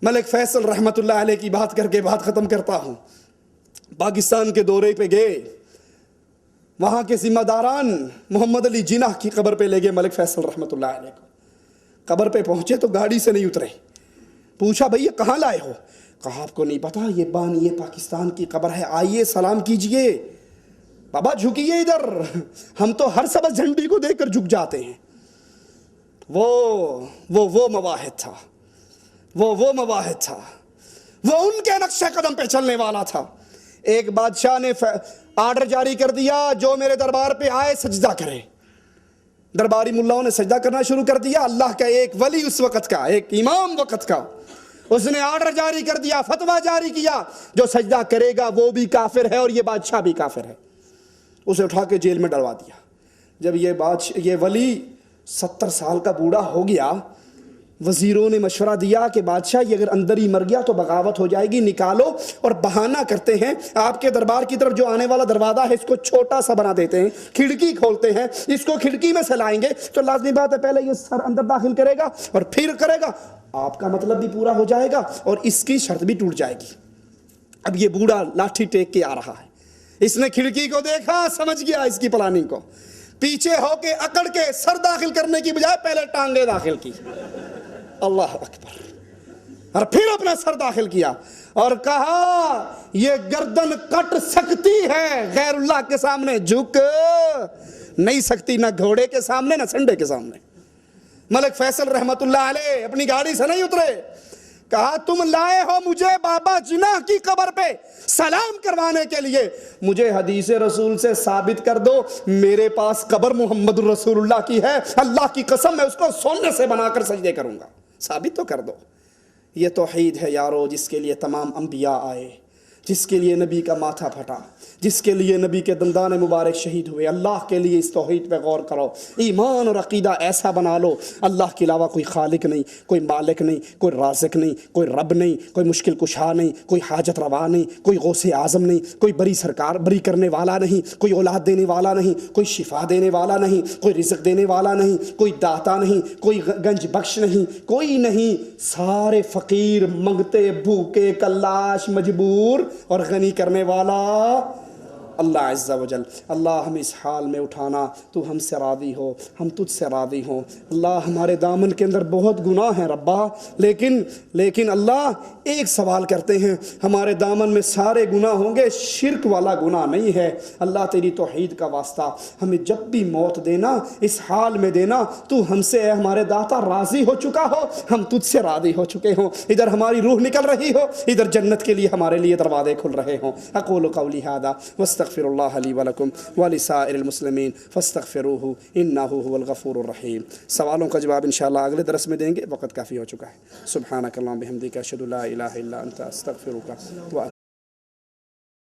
[SPEAKER 1] ملک فیصل رحمت اللہ علیہ کی بات کر کے بات ختم کرتا ہوں۔ پاکستان کے دورے پہ گئے، وہاں کے ذمہ داران محمد علی جناح کی قبر پہ لے گئے ملک فیصل رحمت اللہ علیہ کو۔ قبر پہ پہنچے تو گاڑی سے نہیں اترے، پوچھا بھئی یہ کہاں لائے ہو؟ کہا آپ کو نہیں پتا یہ بانی پاکستان کی قبر ہے، آئیے سلام کیجئے۔ بابا جھکیے ادھر، ہم تو ہر سبز جھنڈی کو دیکھ کر جھک جاتے ہیں۔ وہ مواحد تھا، وہ مواحد تھا، وہ ان کے نقش قدم پہ چلنے والا تھا۔ ایک بادشاہ نے آرڈر جاری کر دیا، جو میرے دربار پہ آئے سجدہ کرے۔ درباری ملاؤں نے سجدہ کرنا شروع کر دیا۔ اللہ کا ایک ولی اس وقت کا، ایک امام وقت کا، اس نے آرڈر جاری کر دیا، فتویٰ جاری کیا، جو سجدہ کرے گا وہ بھی کافر ہے اور یہ بادشاہ بھی کافر ہے۔ اسے اٹھا کے جیل میں ڈلوا دیا۔ جب یہ ولی 70 سال کا بوڑھا ہو گیا، وزیروں نے مشورہ دیا کہ بادشاہ یہ اگر اندر ہی مر گیا تو بغاوت ہو جائے گی، نکالو، اور بہانہ کرتے ہیں آپ کے دربار کی طرف جو آنے والا دروازہ ہے اس کو چھوٹا سا بنا دیتے ہیں، کھڑکی کھولتے ہیں، اس کو کھڑکی میں سے لائیں گے تو لازمی بات ہے پہلے یہ سر اندر داخل کرے گا اور پھر کرے گا، آپ کا مطلب بھی پورا ہو جائے گا اور اس کی شرط بھی ٹوٹ جائے گی۔ اب یہ بوڑھا لاٹھی ٹیک کے آ رہا ہے، اس نے کھڑکی کو دیکھا، سمجھ گیا اس کی پلاننگ کو، پیچھے ہو کے اکڑ کے سر داخل کرنے کی بجائے پہلے ٹانگیں داخل کی، اللہ اکبر، اور پھر اپنا سر داخل کیا اور کہا یہ گردن کٹ سکتی ہے، غیر اللہ کے سامنے جھک نہیں سکتی، نہ گھوڑے کے سامنے نہ سنڈے کے سامنے۔ ملک فیصل رحمت اللہ علیہ اپنی گاڑی سے نہیں اترے، کہا تم لائے ہو مجھے بابا جناح کی قبر پہ سلام کروانے کے لیے، مجھے حدیث رسول سے ثابت کر دو میرے پاس قبر محمد رسول اللہ کی ہے، اللہ کی قسم میں اس کو سونے سے بنا کر سجدے کروں گا، ثابت تو کر دو۔ یہ توحید ہے یارو، جس کے لیے تمام انبیاء آئے، جس کے لیے نبی کا ماتھا پھٹا، جس کے لیے نبی کے دندان مبارک شہید ہوئے۔ اللہ کے لیے اس توحید پہ غور کرو، ایمان اور عقیدہ ایسا بنا لو اللہ کے علاوہ کوئی خالق نہیں، کوئی مالک نہیں، کوئی رازق نہیں، کوئی رب نہیں، کوئی مشکل کشا نہیں، کوئی حاجت روا نہیں، کوئی غوث اعظم نہیں، کوئی بری سرکار بری کرنے والا نہیں، کوئی اولاد دینے والا نہیں، کوئی شفا دینے والا نہیں، کوئی رزق دینے والا نہیں، کوئی داتا نہیں، کوئی گنج بخش نہیں، کوئی نہیں، سارے فقیر، منگتے، بھوکے، کلاش، مجبور اور غنی کرنے والا اللہ عز و جل۔ اللہ ہم اس حال میں اٹھانا، تو ہم سے راضی ہو، ہم تجھ سے راضی ہوں۔ اللہ ہمارے دامن کے اندر بہت گناہ ہیں ربا، لیکن اللہ ایک سوال کرتے ہیں، ہمارے دامن میں سارے گناہ ہوں گے، شرک والا گناہ نہیں ہے۔ اللہ تیری توحید کا واسطہ ہمیں جب بھی موت دینا اس حال میں دینا تو ہم سے اے ہمارے داتا راضی ہو چکا ہو، ہم تجھ سے راضی ہو چکے ہوں، ادھر ہماری روح نکل رہی ہو، ادھر جنت کے لیے ہمارے لیے دروازے کھل رہے ہوں۔ اقول قولی ھذا واستغفر اللہ لی ولکم ولسائر المسلمین فاستغفروہ انہ هو الغفور الرحیم۔ سوالوں کا جواب انشاءاللہ اگلے درس میں دیں گے، وقت کافی ہو چکا ہے۔ سبحانک اللہم بحمدک اشہد ان لا الہ الا انت استغفرک